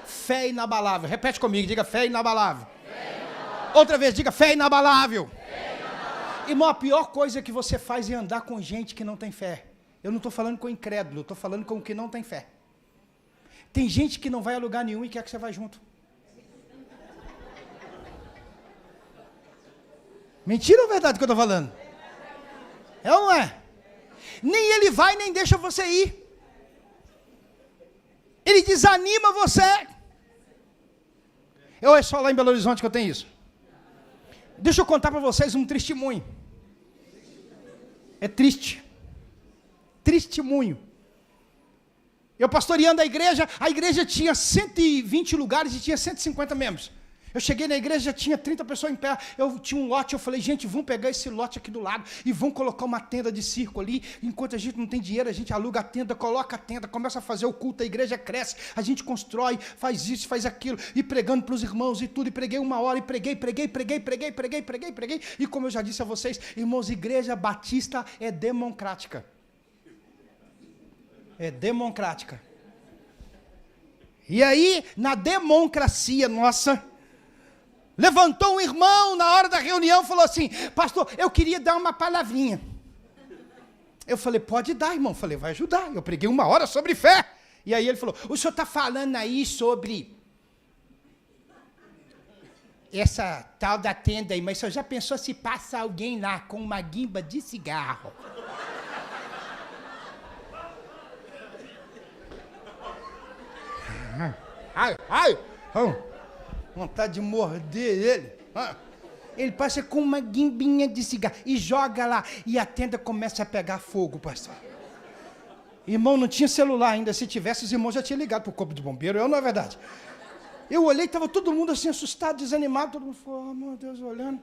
Fé inabalável. Repete comigo, diga fé inabalável. Outra vez, diga fé inabalável. Irmão, a pior coisa que você faz é andar com gente que não tem fé. Eu não estou falando com incrédulo, eu estou falando com o que não tem fé. Tem gente que não vai a lugar nenhum e quer que você vá junto. Mentira ou verdade que eu estou falando? É ou não é? Nem ele vai, nem deixa você ir. Ele desanima você. É só lá em Belo Horizonte que eu tenho isso. Deixa eu contar para vocês um testemunho. É triste. Testemunho. Eu pastoreando a igreja tinha 120 lugares e tinha 150 membros. Eu cheguei na igreja, já tinha 30 pessoas em pé, eu tinha um lote, eu falei, gente, vamos pegar esse lote aqui do lado e vamos colocar uma tenda de circo ali, enquanto a gente não tem dinheiro, a gente aluga a tenda, coloca a tenda, começa a fazer o culto, a igreja cresce, a gente constrói, faz isso, faz aquilo, e pregando para os irmãos e tudo, e preguei 1 hora, e preguei, e como eu já disse a vocês, irmãos, igreja batista é democrática. É democrática. E aí, na democracia nossa, levantou um irmão na hora da reunião e falou assim, pastor, eu queria dar uma palavrinha. Eu falei, pode dar, irmão. Eu falei, vai ajudar. Eu preguei 1 hora sobre fé. E aí ele falou, o senhor está falando aí sobre essa tal da tenda aí, mas o senhor já pensou se passa alguém lá com uma guimba de cigarro? Vontade de morder ele. Ele passa com uma guimbinha de cigarro e joga lá. E a tenda começa a pegar fogo, pastor. Irmão, não tinha celular ainda. Se tivesse, os irmãos já tinham ligado para o corpo de bombeiro. Não é verdade? Eu olhei, estava todo mundo assim, assustado, desanimado. Todo mundo falou, oh, meu Deus, olhando.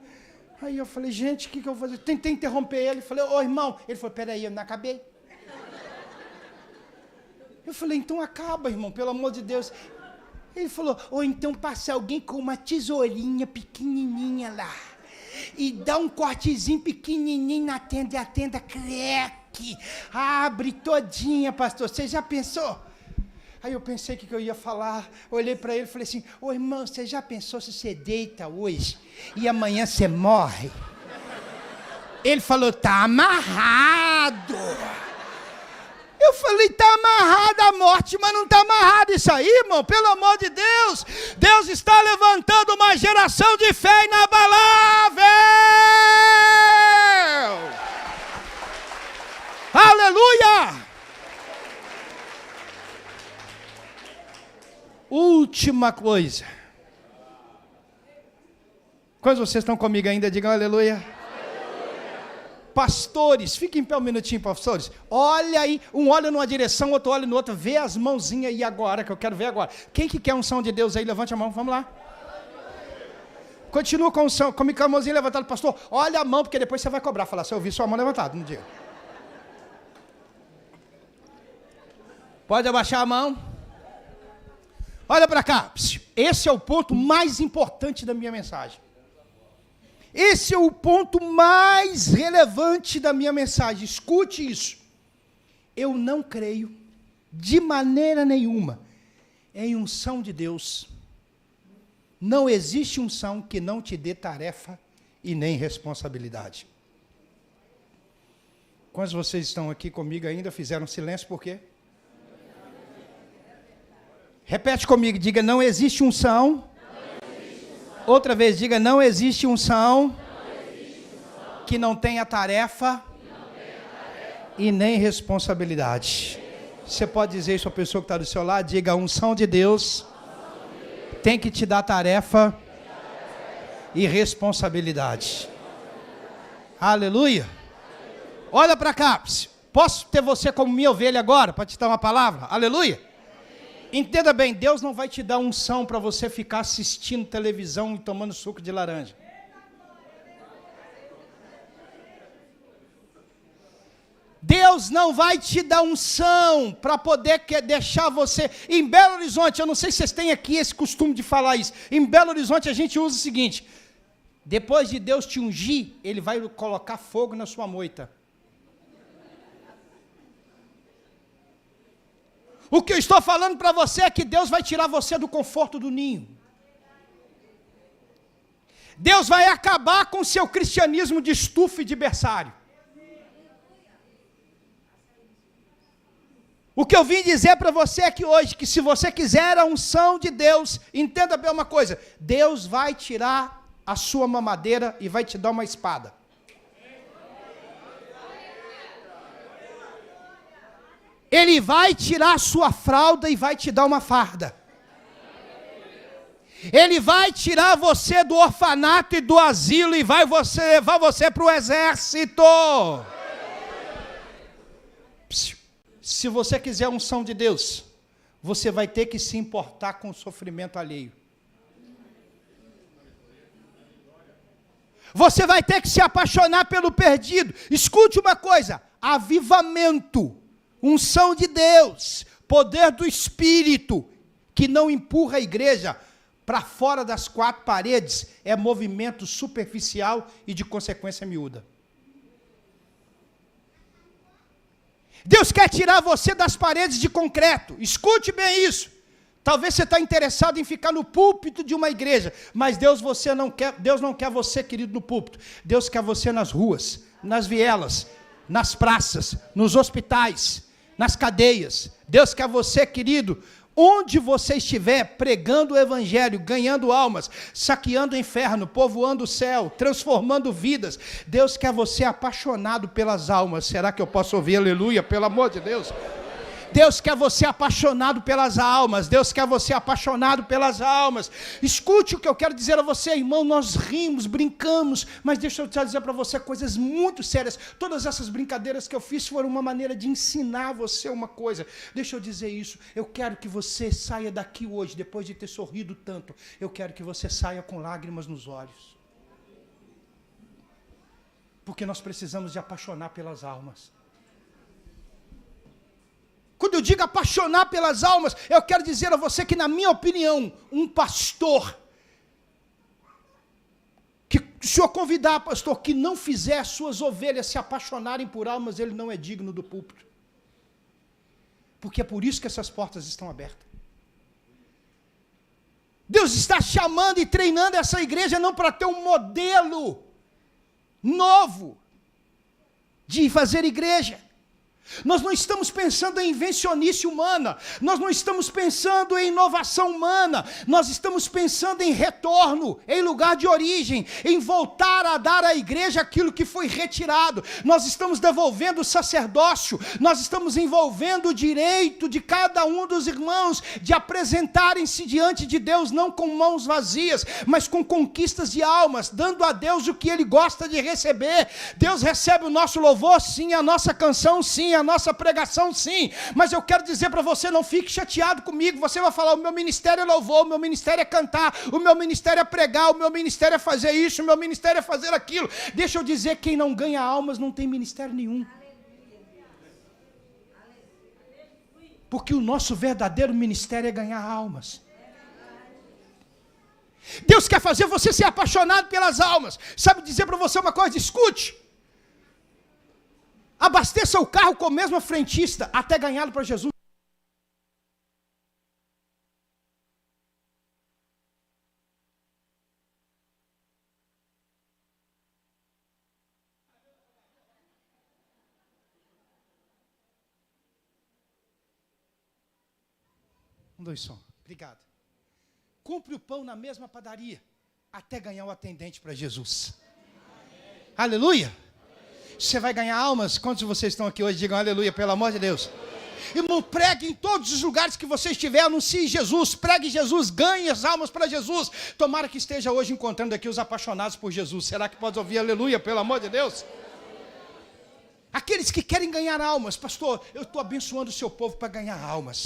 Aí eu falei, gente, o que eu vou fazer? Tentei interromper ele. Falei, ô irmão. Ele falou, peraí, eu não acabei. Eu falei, então acaba, irmão, pelo amor de Deus. Ele falou, ou então passa alguém com uma tesourinha pequenininha lá e dá um cortezinho pequenininho na tenda e a tenda cresce, abre todinha, pastor. Você já pensou? Aí eu pensei que eu ia falar, olhei para ele e falei assim, ô irmão, você já pensou se você deita hoje e amanhã você morre? Ele falou, tá amarrado. Eu falei, está amarrada a morte, mas não está amarrado isso aí, irmão, pelo amor de Deus. Deus está levantando uma geração de fé inabalável. Aleluia! Última coisa. Quantos vocês estão comigo ainda? Digam aleluia. Pastores, fiquem em pé um minutinho, pastores. Olha aí, um olha numa direção, outro olha no outro, vê as mãozinhas aí agora, que eu quero ver agora. Quem que quer unção de Deus aí? Levante a mão, vamos lá. Continua com unção, comigo com a mãozinha levantada, pastor. Olha a mão, porque depois você vai cobrar. Falar, se eu ouvir sua mão levantada, não diga. Pode abaixar a mão. Olha para cá. Esse é o ponto mais importante da minha mensagem. Esse é o ponto mais relevante da minha mensagem. Escute isso. Eu não creio, de maneira nenhuma, em unção de Deus Não existe unção que não te dê tarefa e nem responsabilidade. Quantos de vocês estão aqui comigo ainda, fizeram silêncio por quê? Repete comigo, diga, não existe unção. Outra vez, diga, não existe unção que não tenha tarefa e nem responsabilidade. Você pode dizer isso à pessoa que está do seu lado? Diga, a unção de Deus tem que te dar tarefa e responsabilidade. Aleluia. Olha para cá. Posso ter você como minha ovelha agora, para te dar uma palavra? Aleluia. Entenda bem, Deus não vai te dar unção para você ficar assistindo televisão e tomando suco de laranja. Deus não vai te dar unção para poder deixar você... Em Belo Horizonte, eu não sei se vocês têm aqui esse costume de falar isso. Em Belo Horizonte a gente usa o seguinte: depois de Deus te ungir, Ele vai colocar fogo na sua moita. O que eu estou falando para você é que Deus vai tirar você do conforto do ninho. Deus vai acabar com o seu cristianismo de estufa e de berçário. O que eu vim dizer para você aqui hoje, que se você quiser a unção de Deus, entenda bem uma coisa: Deus vai tirar a sua mamadeira e vai te dar uma espada. Ele vai tirar a sua fralda e vai te dar uma farda. Ele vai tirar você do orfanato e do asilo e vai levar você para o exército. Se você quiser a unção de Deus, você vai ter que se importar com o sofrimento alheio. Você vai ter que se apaixonar pelo perdido. Escute uma coisa: avivamento, unção de Deus, poder do Espírito, que não empurra a igreja para fora das quatro paredes, é movimento superficial e de consequência miúda. Deus quer tirar você das paredes de concreto. Escute bem isso. Talvez você está interessado em ficar no púlpito de uma igreja, mas Deus não quer você, querido, no púlpito. Deus quer você nas ruas, nas vielas, nas praças, nos hospitais, nas cadeias. Deus quer você, querido, onde você estiver, pregando o evangelho, ganhando almas, saqueando o inferno, povoando o céu, transformando vidas. Deus quer você apaixonado pelas almas. Será que eu posso ouvir aleluia, pelo amor de Deus? Deus quer você apaixonado pelas almas. Deus quer você apaixonado pelas almas. Escute o que eu quero dizer a você, irmão. Nós rimos, brincamos, mas deixa eu dizer para você coisas muito sérias. Todas essas brincadeiras que eu fiz foram uma maneira de ensinar você uma coisa. Deixa eu dizer isso. Eu quero que você saia daqui hoje, depois de ter sorrido tanto. Eu quero que você saia com lágrimas nos olhos. Porque nós precisamos de apaixonar pelas almas. Quando eu digo apaixonar pelas almas, eu quero dizer a você que, na minha opinião, um pastor, que o senhor convidar, pastor, que não fizer as suas ovelhas se apaixonarem por almas, ele não é digno do púlpito. Porque é por isso que essas portas estão abertas. Deus está chamando e treinando essa igreja não para ter um modelo novo de fazer igreja. Nós não estamos pensando em invencionice humana, nós não estamos pensando em inovação humana, nós estamos pensando em retorno, em lugar de origem, em voltar a dar à igreja aquilo que foi retirado. Nós estamos devolvendo o sacerdócio, nós estamos envolvendo o direito de cada um dos irmãos de apresentarem-se diante de Deus, não com mãos vazias, mas com conquistas de almas, dando a Deus o que Ele gosta de receber. Deus recebe o nosso louvor, sim, a nossa canção, sim, a nossa pregação, sim, mas eu quero dizer para você, não fique chateado comigo. Você vai falar: o meu ministério é louvor, o meu ministério é cantar, o meu ministério é pregar, o meu ministério é fazer isso, o meu ministério é fazer aquilo. Deixa eu dizer, quem não ganha almas não tem ministério nenhum. Porque o nosso verdadeiro ministério é ganhar almas. Deus quer fazer você ser apaixonado pelas almas. Sabe dizer para você uma coisa? Escute. Abasteça o carro com o mesmo frentista até ganhá-lo para Jesus. Um, dois, som. Obrigado. Compre o pão na mesma padaria, até ganhar o atendente para Jesus. Amém. Aleluia. Você vai ganhar almas. Quantos de vocês estão aqui hoje? Digam aleluia, pelo amor de Deus. Irmão, pregue em todos os lugares que você estiver, anuncie Jesus, pregue Jesus, ganhe as almas para Jesus. Tomara que esteja hoje encontrando aqui os apaixonados por Jesus. Será que pode ouvir aleluia, pelo amor de Deus? Aqueles que querem ganhar almas, pastor, eu estou abençoando o seu povo para ganhar almas.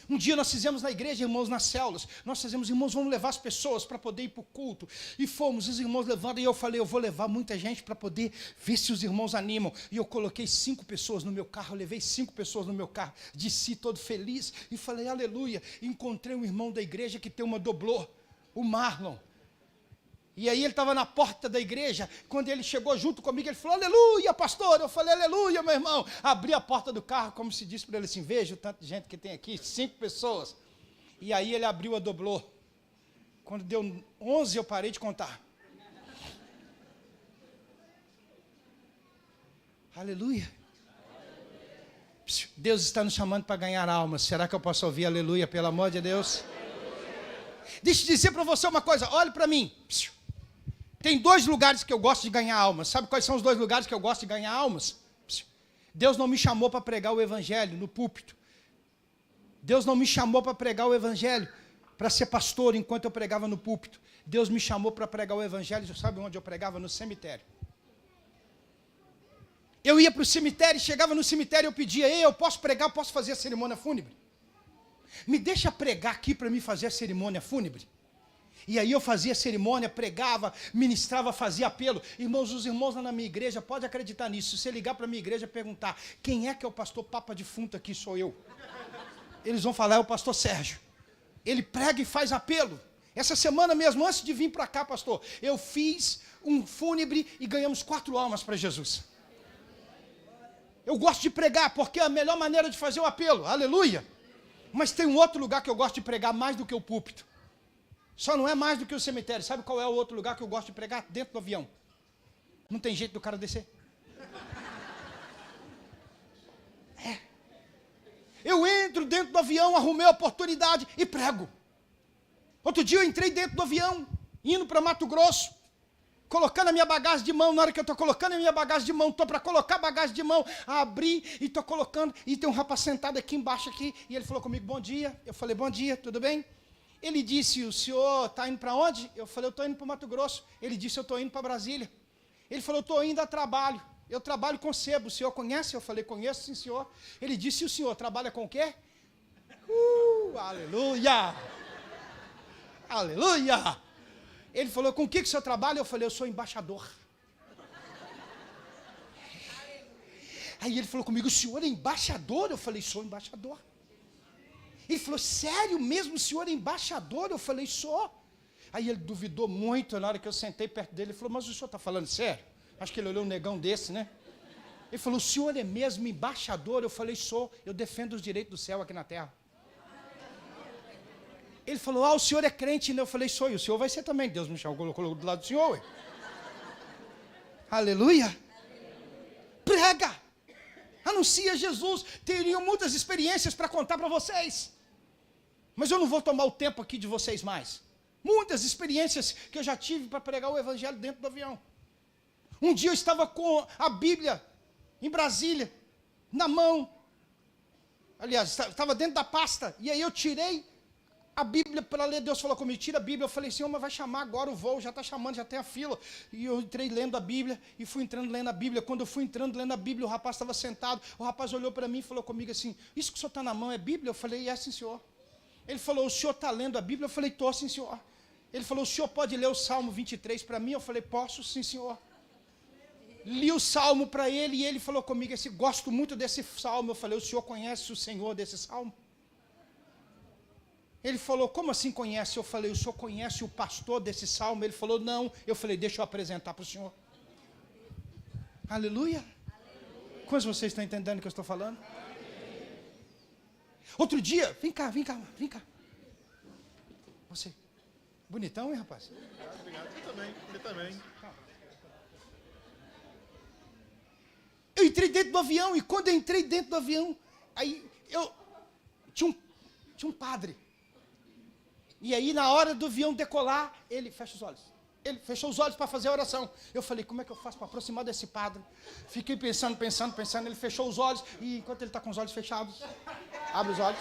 Um dia nós fizemos na igreja, irmãos, nas células, nós fizemos, irmãos, vamos levar as pessoas para poder ir para o culto, e fomos, os irmãos levando, e eu falei, eu vou levar muita gente para poder ver se os irmãos animam, e eu coloquei 5 pessoas no meu carro, eu levei 5 pessoas no meu carro, desci todo feliz, e falei, aleluia, e encontrei um irmão da igreja que tem uma doblô, o Marlon, e aí ele estava na porta da igreja, quando ele chegou junto comigo, ele falou, aleluia, pastor, eu falei, aleluia, meu irmão, abri a porta do carro, como se disse para ele assim, veja o tanto de gente que tem aqui, 5 pessoas, e aí ele abriu a doblô, quando deu 11 eu parei de contar, aleluia, Deus está nos chamando para ganhar almas, será que eu posso ouvir aleluia, pelo amor de Deus? Deixa eu dizer para você uma coisa, olhe para mim, tem 2 lugares que eu gosto de ganhar almas. Sabe quais são os 2 lugares que eu gosto de ganhar almas? Deus não me chamou para pregar o evangelho no púlpito. Deus não me chamou para pregar o evangelho, para ser pastor enquanto eu pregava no púlpito. Deus me chamou para pregar o evangelho, sabe onde eu pregava? No cemitério. Eu ia para o cemitério, chegava no cemitério, eu pedia, ei, eu posso pregar, eu posso fazer a cerimônia fúnebre? Me deixa pregar aqui para mim fazer a cerimônia fúnebre. E aí eu fazia cerimônia, pregava, ministrava, fazia apelo. Irmãos, os irmãos lá na minha igreja, pode acreditar nisso. Se você ligar para a minha igreja e perguntar, quem é que é o pastor Papa Defunto aqui? Sou eu. Eles vão falar, é o pastor Sérgio. Ele prega e faz apelo. Essa semana mesmo, antes de vir para cá, pastor, eu fiz um fúnebre e ganhamos 4 almas para Jesus. Eu gosto de pregar, porque é a melhor maneira de fazer o apelo. Aleluia. Mas tem um outro lugar que eu gosto de pregar mais do que o púlpito. Só não é mais do que o cemitério. Sabe qual é o outro lugar que eu gosto de pregar? Dentro do avião. Não tem jeito do cara descer. Eu entro dentro do avião, arrumei a oportunidade e prego. Outro dia eu entrei dentro do avião, indo para Mato Grosso, colocando a minha bagagem de mão. Na hora que eu estou colocando a minha bagagem de mão, estou para colocar a bagagem de mão, abri e estou colocando, e tem um rapaz sentado aqui embaixo, aqui, e ele falou comigo, bom dia. Eu falei, bom dia, tudo bem? Ele disse, o senhor está indo para onde? Eu falei, eu estou indo para o Mato Grosso. Ele disse, eu estou indo para Brasília. Ele falou, eu estou indo a trabalho. Eu trabalho com sebo. O senhor conhece? Eu falei, conheço, sim, senhor. Ele disse, e o senhor trabalha com o quê? Aleluia! Aleluia! Ele falou, com o que o senhor trabalha? Eu falei, eu sou embaixador. Aí ele falou comigo, o senhor é embaixador? Eu falei, sou embaixador. Ele falou, sério mesmo, o senhor é embaixador? Eu falei, sou. Aí ele duvidou muito, na hora que eu sentei perto dele, ele falou, mas o senhor está falando sério? Acho que ele olhou um negão desse, né? Ele falou, o senhor é mesmo embaixador? Eu falei, sou, eu defendo os direitos do céu aqui na terra. Ele falou, o senhor é crente, né? Eu falei, sou, e o senhor vai ser também. Deus me chamou, colocou do lado do senhor, ué. Aleluia. Prega. Anuncia Jesus. Teriam muitas experiências para contar para vocês. Mas eu não vou tomar o tempo aqui de vocês mais. Muitas experiências que eu já tive para pregar o evangelho dentro do avião. Um dia eu estava com a Bíblia em Brasília, na mão. Aliás, estava dentro da pasta. E aí eu tirei a Bíblia para ler. Deus falou comigo, tira a Bíblia. Eu falei, Senhor, mas vai chamar agora o voo, já está chamando, já tem a fila. E eu entrei lendo a Bíblia, e fui entrando lendo a Bíblia. Quando eu fui entrando lendo a Bíblia, o rapaz estava sentado, o rapaz olhou para mim e falou comigo assim, isso que o senhor está na mão é Bíblia? Eu falei, sim, senhor. Ele falou, o senhor está lendo a Bíblia? Eu falei, estou, sim, senhor. Ele falou, o senhor pode ler o Salmo 23 para mim? Eu falei, posso, sim, senhor. Li o Salmo para ele, e ele falou comigo assim, gosto muito desse Salmo. Eu falei, o senhor conhece o Senhor desse Salmo? Ele falou, como assim conhece? Eu falei, o senhor conhece o pastor desse Salmo? Ele falou, não. Eu falei, deixa eu apresentar para o senhor. Aleluia. Quantos de vocês estão entendendo o que eu estou falando? Outro dia, vem cá. Você, bonitão, hein, rapaz? Obrigado, você também. Eu entrei dentro do avião, e quando eu entrei dentro do avião, aí eu tinha Tinha um padre. E aí, na hora do avião decolar, ele fecha os olhos. Ele fechou os olhos para fazer a oração. Eu falei, como é que eu faço para aproximar desse padre? Fiquei pensando. Ele fechou os olhos. E enquanto ele está com os olhos fechados, abre os olhos.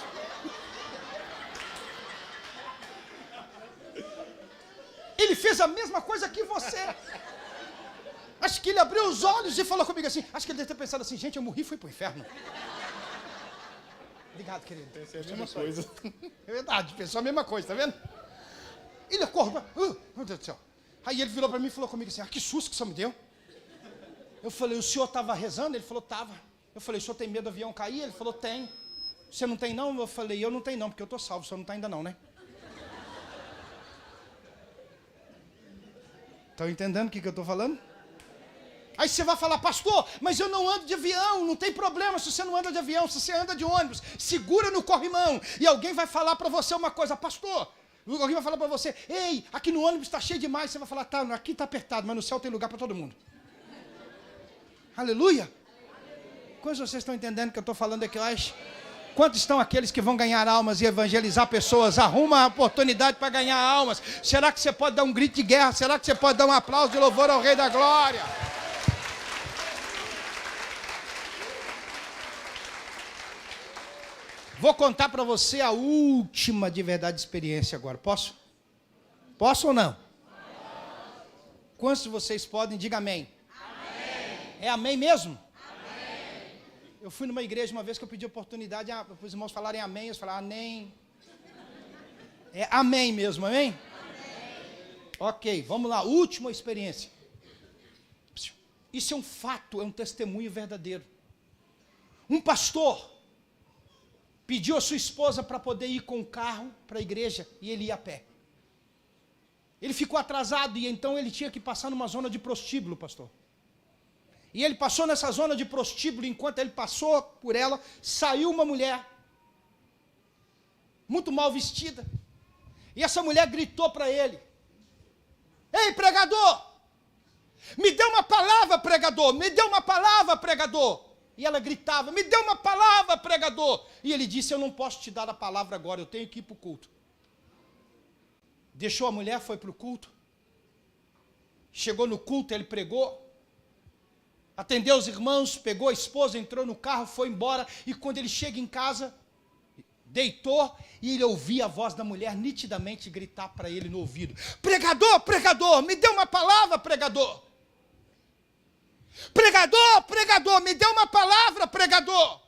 Ele fez a mesma coisa que você. Acho que ele abriu os olhos e falou comigo assim. Acho que ele deve ter pensado assim, gente, eu morri e fui para o inferno. Obrigado, querido. Pensei a mesma coisa. É verdade, pensou a mesma coisa, tá vendo? Ele acordou. Meu Deus do céu. Aí ele virou para mim e falou comigo assim, que susto que você me deu. Eu falei, o senhor estava rezando? Ele falou, estava. Eu falei, o senhor tem medo do avião cair? Ele falou, tem. Você não tem não? Eu falei, eu não tenho não, porque eu estou salvo, o senhor não está ainda não, né? Estão entendendo o que eu estou falando? Aí você vai falar, pastor, mas eu não ando de avião, não tem problema se você não anda de avião, se você anda de ônibus, segura no corrimão. E alguém vai falar para você uma coisa, pastor, alguém vai falar para você, ei, aqui no ônibus está cheio demais. Você vai falar, tá, aqui está apertado, mas no céu tem lugar para todo mundo. Aleluia. Quantos vocês estão entendendo o que eu estou falando aqui hoje? Quantos estão aqueles que vão ganhar almas e evangelizar pessoas? Arruma a oportunidade para ganhar almas. Será que você pode dar um grito de guerra? Será que você pode dar um aplauso de louvor ao Rei da Glória? Vou contar para você a última de verdade experiência agora. Posso? Posso ou não? Quantos de vocês podem? Diga amém. Amém. É amém mesmo? Amém. Eu fui numa igreja uma vez que eu pedi oportunidade para os irmãos falarem amém. Eles falaram amém. É amém mesmo, amém? Amém. Ok, vamos lá. Última experiência. Isso é um fato, é um testemunho verdadeiro. Um pastor pediu a sua esposa para poder ir com o carro para a igreja e ele ia a pé. Ele ficou atrasado e então ele tinha que passar numa zona de prostíbulo, pastor. E ele passou nessa zona de prostíbulo, enquanto ele passou por ela, saiu uma mulher, muito mal vestida. E essa mulher gritou para ele, ei, pregador, me dê uma palavra, pregador, me dê uma palavra, pregador. E ela gritava, me dê uma palavra, pregador. E ele disse, eu não posso te dar a palavra agora, eu tenho que ir para o culto. Deixou a mulher, foi para o culto. Chegou no culto, ele pregou. Atendeu os irmãos, pegou a esposa, entrou no carro, foi embora. E quando ele chega em casa, deitou e ele ouvia a voz da mulher nitidamente gritar para ele no ouvido. Pregador, pregador, me dê uma palavra, pregador. Pregador, pregador, me dê uma palavra, pregador.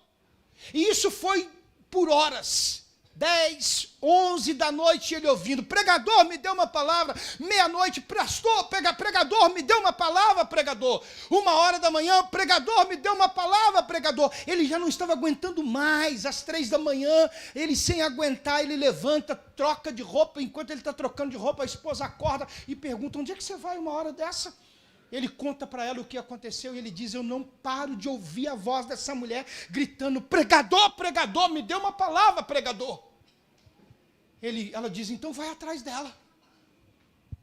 E isso foi por horas. 10, 11 da noite ele ouvindo, pregador, me dê uma palavra. Meia-noite, pastor, pregador, me dê uma palavra, pregador. 1h da manhã, pregador, me dê uma palavra, pregador. Ele já não estava aguentando mais. Às 3 da manhã, ele sem aguentar, ele levanta, troca de roupa. Enquanto ele está trocando de roupa, a esposa acorda e pergunta, onde é que você vai 1h dessa? Ele conta para ela o que aconteceu e ele diz, eu não paro de ouvir a voz dessa mulher gritando, pregador, pregador, me dê uma palavra, pregador. Ela diz, então vai atrás dela.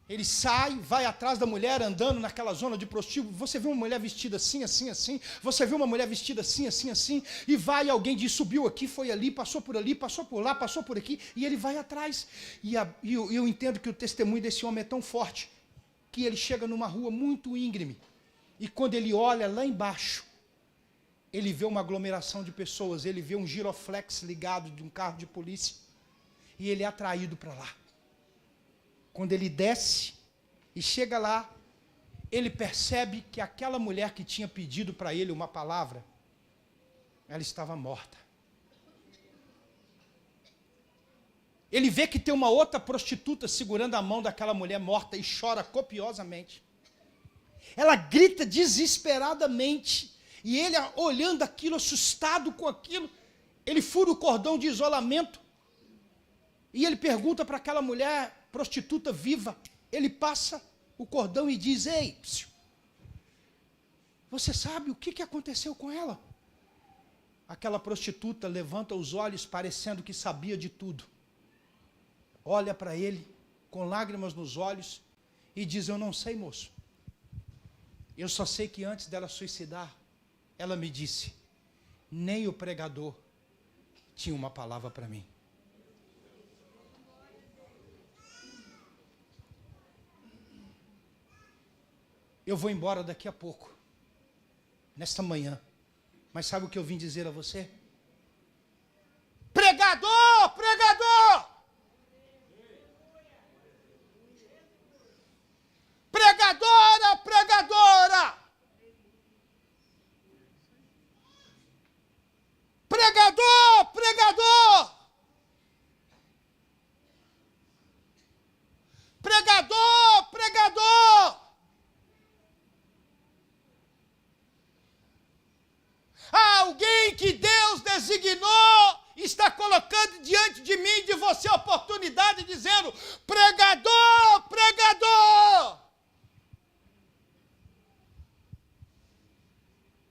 Ele sai, vai atrás da mulher, andando naquela zona de prostíbulo. Você vê uma mulher vestida assim, assim, assim. Você vê uma mulher vestida assim, assim, assim. E vai, alguém diz, subiu aqui, foi ali, passou por ali, passou por lá, passou por aqui. E ele vai atrás. E eu entendo que o testemunho desse homem é tão forte, que ele chega numa rua muito íngreme, e quando ele olha lá embaixo, ele vê uma aglomeração de pessoas, ele vê um giroflex ligado de um carro de polícia, e ele é atraído para lá. Quando ele desce e chega lá, ele percebe que aquela mulher que tinha pedido para ele uma palavra, ela estava morta. Ele vê que tem uma outra prostituta segurando a mão daquela mulher morta e chora copiosamente. Ela grita desesperadamente. E ele, olhando aquilo, assustado com aquilo, ele fura o cordão de isolamento. E ele pergunta para aquela mulher prostituta viva. Ele passa o cordão e diz, ei, você sabe o que aconteceu com ela? Aquela prostituta levanta os olhos parecendo que sabia de tudo. Olha para ele, com lágrimas nos olhos, e diz, eu não sei, moço. Eu só sei que antes dela suicidar, ela me disse, nem o pregador tinha uma palavra para mim. Eu vou embora daqui a pouco, nesta manhã. Mas sabe o que eu vim dizer a você? Pregador, pregador! Pregadora, pregadora! Pregador, pregador! Pregador, pregador! Há alguém que Deus designou, está colocando diante de mim e de você a oportunidade, dizendo: pregador, pregador!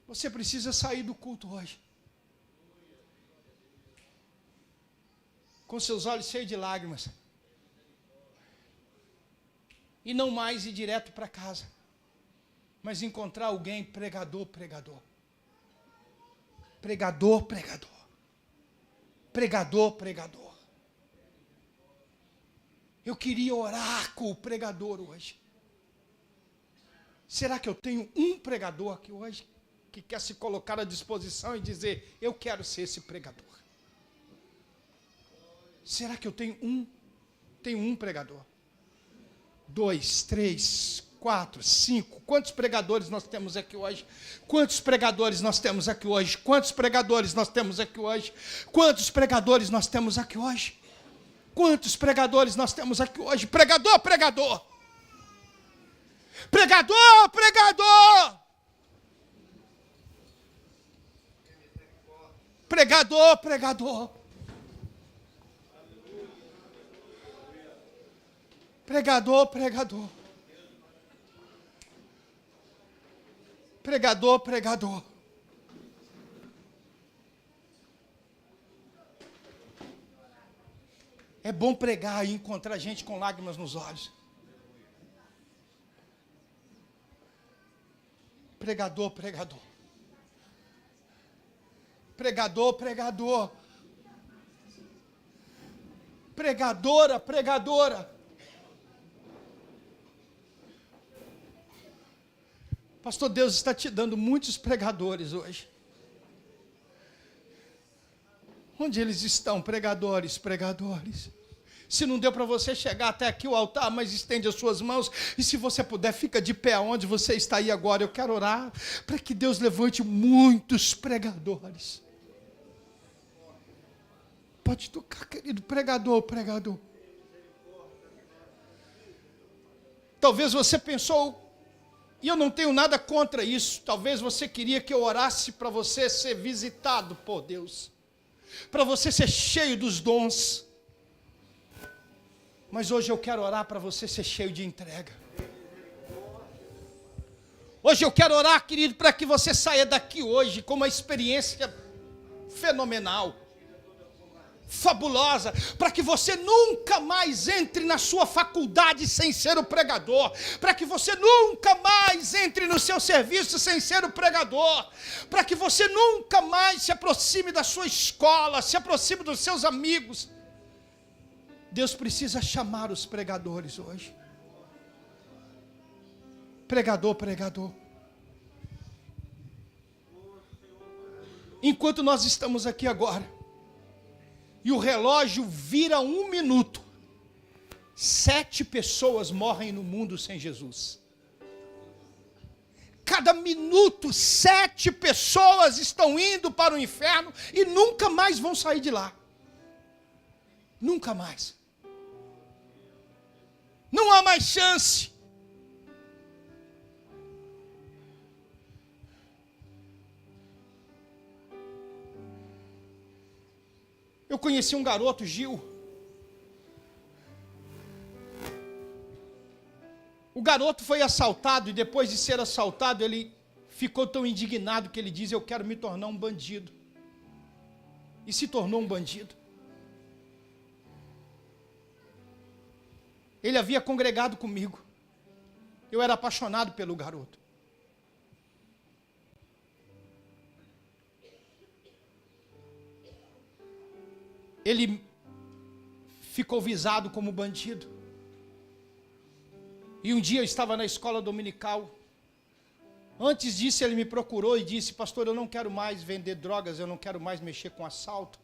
Você precisa sair do culto hoje, com seus olhos cheios de lágrimas, e não mais ir direto para casa, mas encontrar alguém pregador, pregador. Pregador, pregador. Pregador, pregador. Eu queria orar com o pregador hoje. Será que eu tenho um pregador aqui hoje que quer se colocar à disposição e dizer: eu quero ser esse pregador? Será que eu tenho um? Tenho um pregador. 2, 3, 4, 5. Quantos pregadores nós temos aqui hoje? Quantos pregadores nós temos aqui hoje? Quantos pregadores nós temos aqui hoje? Quantos pregadores nós temos aqui hoje? Quantos pregadores nós temos aqui hoje? Pregador, pregador! Pregador, pregador! Pregador, pregador! Pregador, pregador! Pregador, pregador! É bom pregar e encontrar gente com lágrimas nos olhos. Pregador, pregador. Pregador, pregador. Pregadora, pregadora. Pastor, Deus está te dando muitos pregadores hoje. Onde eles estão, pregadores, pregadores? Se não deu para você chegar até aqui o altar, mas estende as suas mãos, e se você puder, fica de pé onde você está aí agora. Eu quero orar para que Deus levante muitos pregadores. Pode tocar, querido, pregador, pregador. Talvez você pensou, e eu não tenho nada contra isso, talvez você queria que eu orasse para você ser visitado por Deus, para você ser cheio dos dons. Mas hoje eu quero orar para você ser cheio de entrega. Hoje eu quero orar, querido, para que você saia daqui hoje com uma experiência fenomenal, fabulosa, para que você nunca mais entre na sua faculdade sem ser o pregador, para que você nunca mais entre no seu serviço sem ser o pregador, para que você nunca mais se aproxime da sua escola, se aproxime dos seus amigos. Deus precisa chamar os pregadores hoje. Pregador, pregador. Enquanto nós estamos aqui agora, e o relógio vira 1 minuto, 7 pessoas morrem no mundo sem Jesus. Cada minuto, 7 pessoas estão indo para o inferno e nunca mais vão sair de lá. Nunca mais. Não há mais chance. Eu conheci um garoto, Gil. O garoto foi assaltado e depois de ser assaltado, ele ficou tão indignado que ele diz: eu quero me tornar um bandido. E se tornou um bandido. Ele havia congregado comigo. Eu era apaixonado pelo garoto. Ele ficou visado como bandido. E um dia eu estava na escola dominical Antes disso, ele me procurou e disse: pastor, eu não quero mais vender drogas, eu não quero mais mexer com assalto.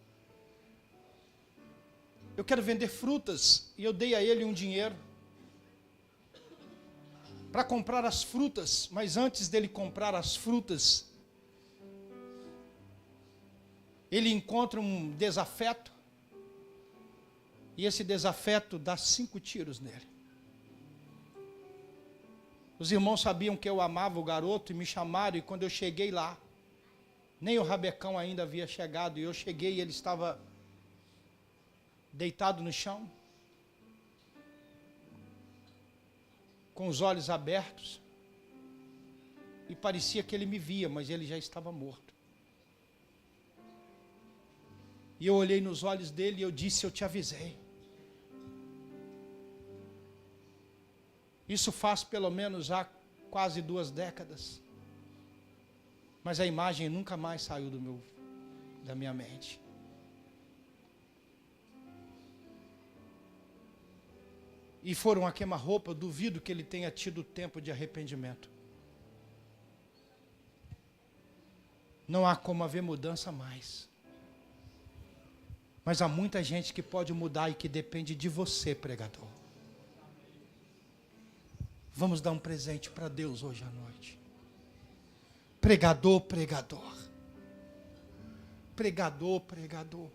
Eu quero vender frutas. E eu dei a ele um dinheiro para comprar as frutas. Mas antes dele comprar as frutas, ele encontra um desafeto. E esse desafeto dá 5 tiros nele. Os irmãos sabiam que eu amava o garoto e me chamaram, e quando eu cheguei lá, nem o rabecão ainda havia chegado, e eu cheguei e ele estava deitado no chão, com os olhos abertos, e parecia que ele me via, mas ele já estava morto. E eu olhei nos olhos dele e eu disse: eu te avisei. Isso faz pelo menos já quase 2 décadas. Mas a imagem nunca mais saiu da minha mente. E foram a queima-roupa, eu duvido que ele tenha tido tempo de arrependimento. Não há como haver mudança mais. Mas há muita gente que pode mudar e que depende de você, pregador. Vamos dar um presente para Deus hoje à noite. Pregador, pregador. Pregador, pregador.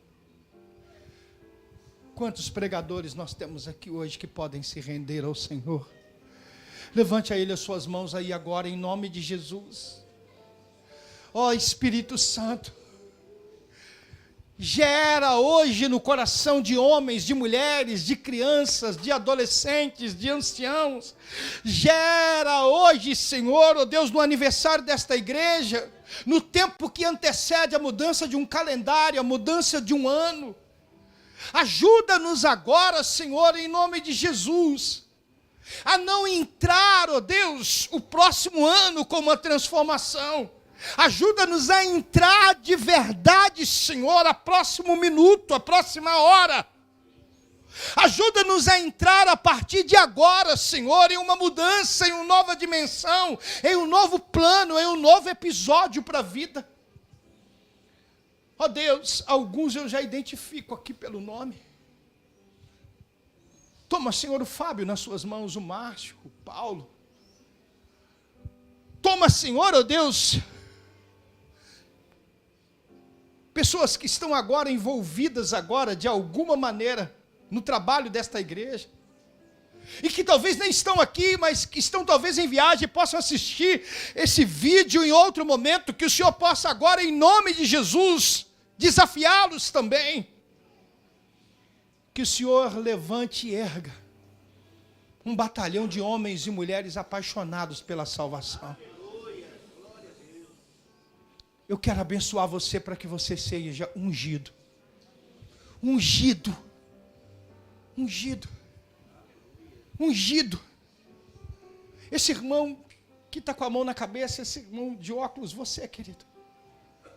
Quantos pregadores nós temos aqui hoje que podem se render ao Senhor? Levante a Ele as suas mãos aí agora, em nome de Jesus. Ó Espírito Santo, gera hoje no coração de homens, de mulheres, de crianças, de adolescentes, de anciãos, gera hoje, Senhor, ó Deus, no aniversário desta igreja, no tempo que antecede a mudança de um calendário, a mudança de um ano, ajuda-nos agora, Senhor, em nome de Jesus, a não entrar, ó Deus, o próximo ano com uma transformação. Ajuda-nos a entrar de verdade, Senhor, a próximo minuto, a próxima hora. Ajuda-nos a entrar a partir de agora, Senhor, em uma mudança, em uma nova dimensão, em um novo plano, em um novo episódio para a vida. Ó Deus, alguns eu já identifico aqui pelo nome. Toma, Senhor, o Fábio nas suas mãos, o Márcio, o Paulo. Toma, Senhor, ó Deus, pessoas que estão agora envolvidas agora de alguma maneira no trabalho desta igreja, e que talvez nem estão aqui, mas que estão talvez em viagem, possam assistir esse vídeo em outro momento, que o Senhor possa agora, em nome de Jesus, desafiá-los também, que o Senhor levante e erga um batalhão de homens e mulheres apaixonados pela salvação. Eu quero abençoar você para que você seja ungido. Ungido. Ungido. Ungido. Esse irmão que está com a mão na cabeça, esse irmão de óculos, você, querido.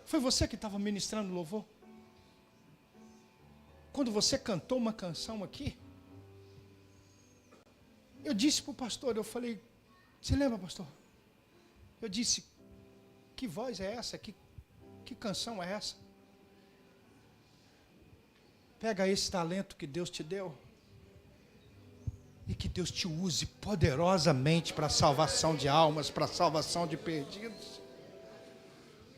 Foi você que estava ministrando louvor? Quando você cantou uma canção aqui, eu disse para o pastor, eu falei: você lembra, pastor? Eu disse: que voz é essa? Que canção é essa? Pega esse talento que Deus te deu e que Deus te use poderosamente para a salvação de almas, para a salvação de perdidos.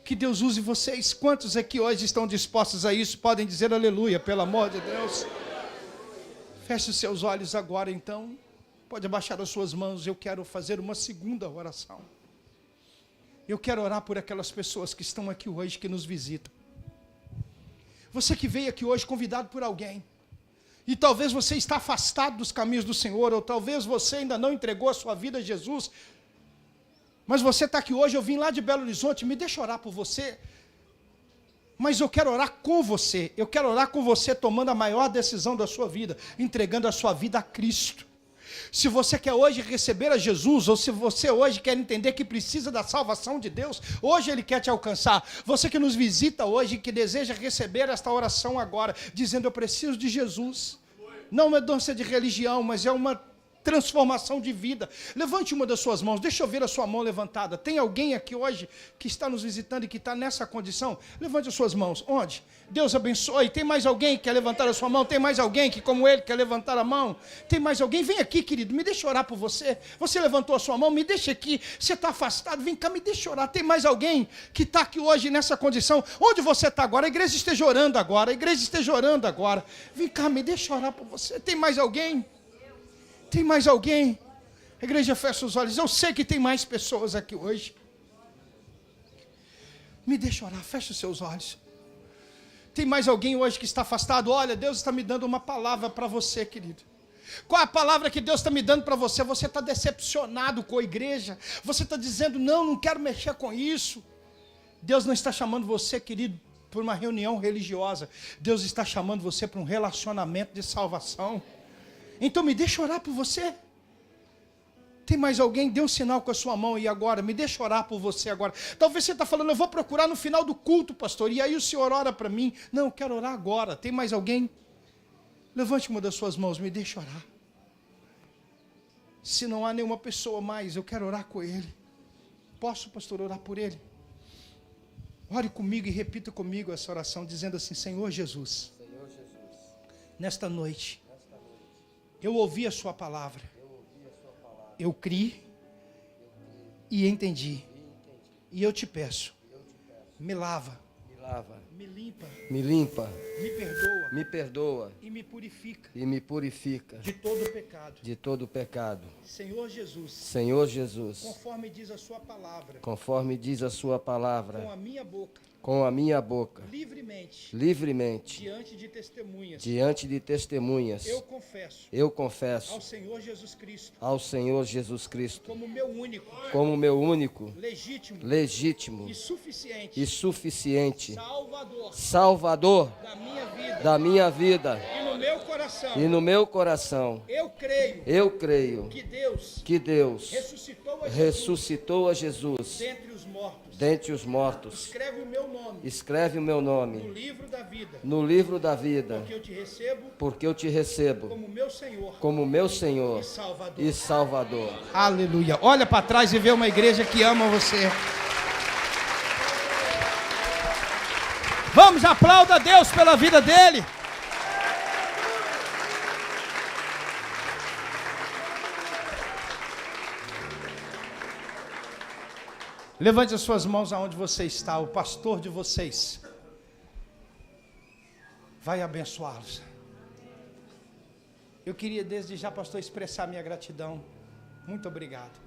Que Deus use vocês. Quantos aqui hoje estão dispostos a isso? Podem dizer aleluia, pelo amor de Deus. Feche os seus olhos agora, então. Pode abaixar as suas mãos. Eu quero fazer uma segunda oração. Eu quero orar por aquelas pessoas que estão aqui hoje, que nos visitam. Você que veio aqui hoje convidado por alguém, e talvez você está afastado dos caminhos do Senhor, ou talvez você ainda não entregou a sua vida a Jesus, mas você está aqui hoje, eu vim lá de Belo Horizonte, me deixa orar por você, mas eu quero orar com você, eu quero orar com você tomando a maior decisão da sua vida, entregando a sua vida a Cristo. Se você quer hoje receber a Jesus, ou se você hoje quer entender que precisa da salvação de Deus, hoje Ele quer te alcançar. Você que nos visita hoje, que deseja receber esta oração agora, dizendo: eu preciso de Jesus. Não é mudança de religião, mas é uma transformação de vida. Levante uma das suas mãos, deixa eu ver a sua mão levantada. Tem alguém aqui hoje que está nos visitando e que está nessa condição? Levante as suas mãos. Onde? Deus abençoe. Tem mais alguém que quer levantar a sua mão? Tem mais alguém que, como ele, quer levantar a mão? Tem mais alguém? Vem aqui, querido, me deixa orar por você. Você levantou a sua mão, me deixa aqui. Você está afastado, vem cá, me deixa orar. Tem mais alguém que está aqui hoje nessa condição? Onde você está agora? A igreja esteja orando agora. A igreja esteja orando agora. Vem cá, me deixa orar por você. Tem mais alguém? Tem mais alguém? A igreja fecha os olhos. Eu sei que tem mais pessoas aqui hoje. Me deixa orar, fecha os seus olhos. Tem mais alguém hoje que está afastado? Olha, Deus está me dando uma palavra para você, querido. Qual é a palavra que Deus está me dando para você? Você está decepcionado com a igreja. Você está dizendo, não quero mexer com isso. Deus não está chamando você, querido, por uma reunião religiosa. Deus está chamando você para um relacionamento de salvação. Então me deixa orar por você. Tem mais alguém? Dê um sinal com a sua mão e agora, me deixa orar por você agora. Talvez você está falando, eu vou procurar no final do culto, pastor, e aí o senhor ora para mim. Não, eu quero orar agora. Tem mais alguém? Levante uma das suas mãos, me deixa orar. Se não há nenhuma pessoa mais, eu quero orar com ele. Posso, pastor, orar por ele? Ore comigo e repita comigo essa oração, dizendo assim, Senhor Jesus, nesta noite, eu ouvi a sua palavra. Eu criei e entendi. E eu te peço, me lava, me limpa, me perdoa e me purifica de todo pecado. Senhor Jesus, conforme diz a sua palavra, com a minha boca, livremente, diante de testemunhas, eu confesso ao Senhor Jesus Cristo como meu único, legítimo e suficiente Salvador da minha vida e no meu coração. Eu creio que Deus ressuscitou a Jesus dentre os mortos. Escreve o meu nome no livro da vida, porque eu te recebo como meu Senhor e Salvador. Aleluia. Olha para trás e vê uma igreja que ama você. Vamos, aplauda a Deus pela vida dele. Levante as suas mãos aonde você está, o pastor de vocês vai abençoá-los. Eu queria desde já, pastor, expressar minha gratidão. Muito obrigado.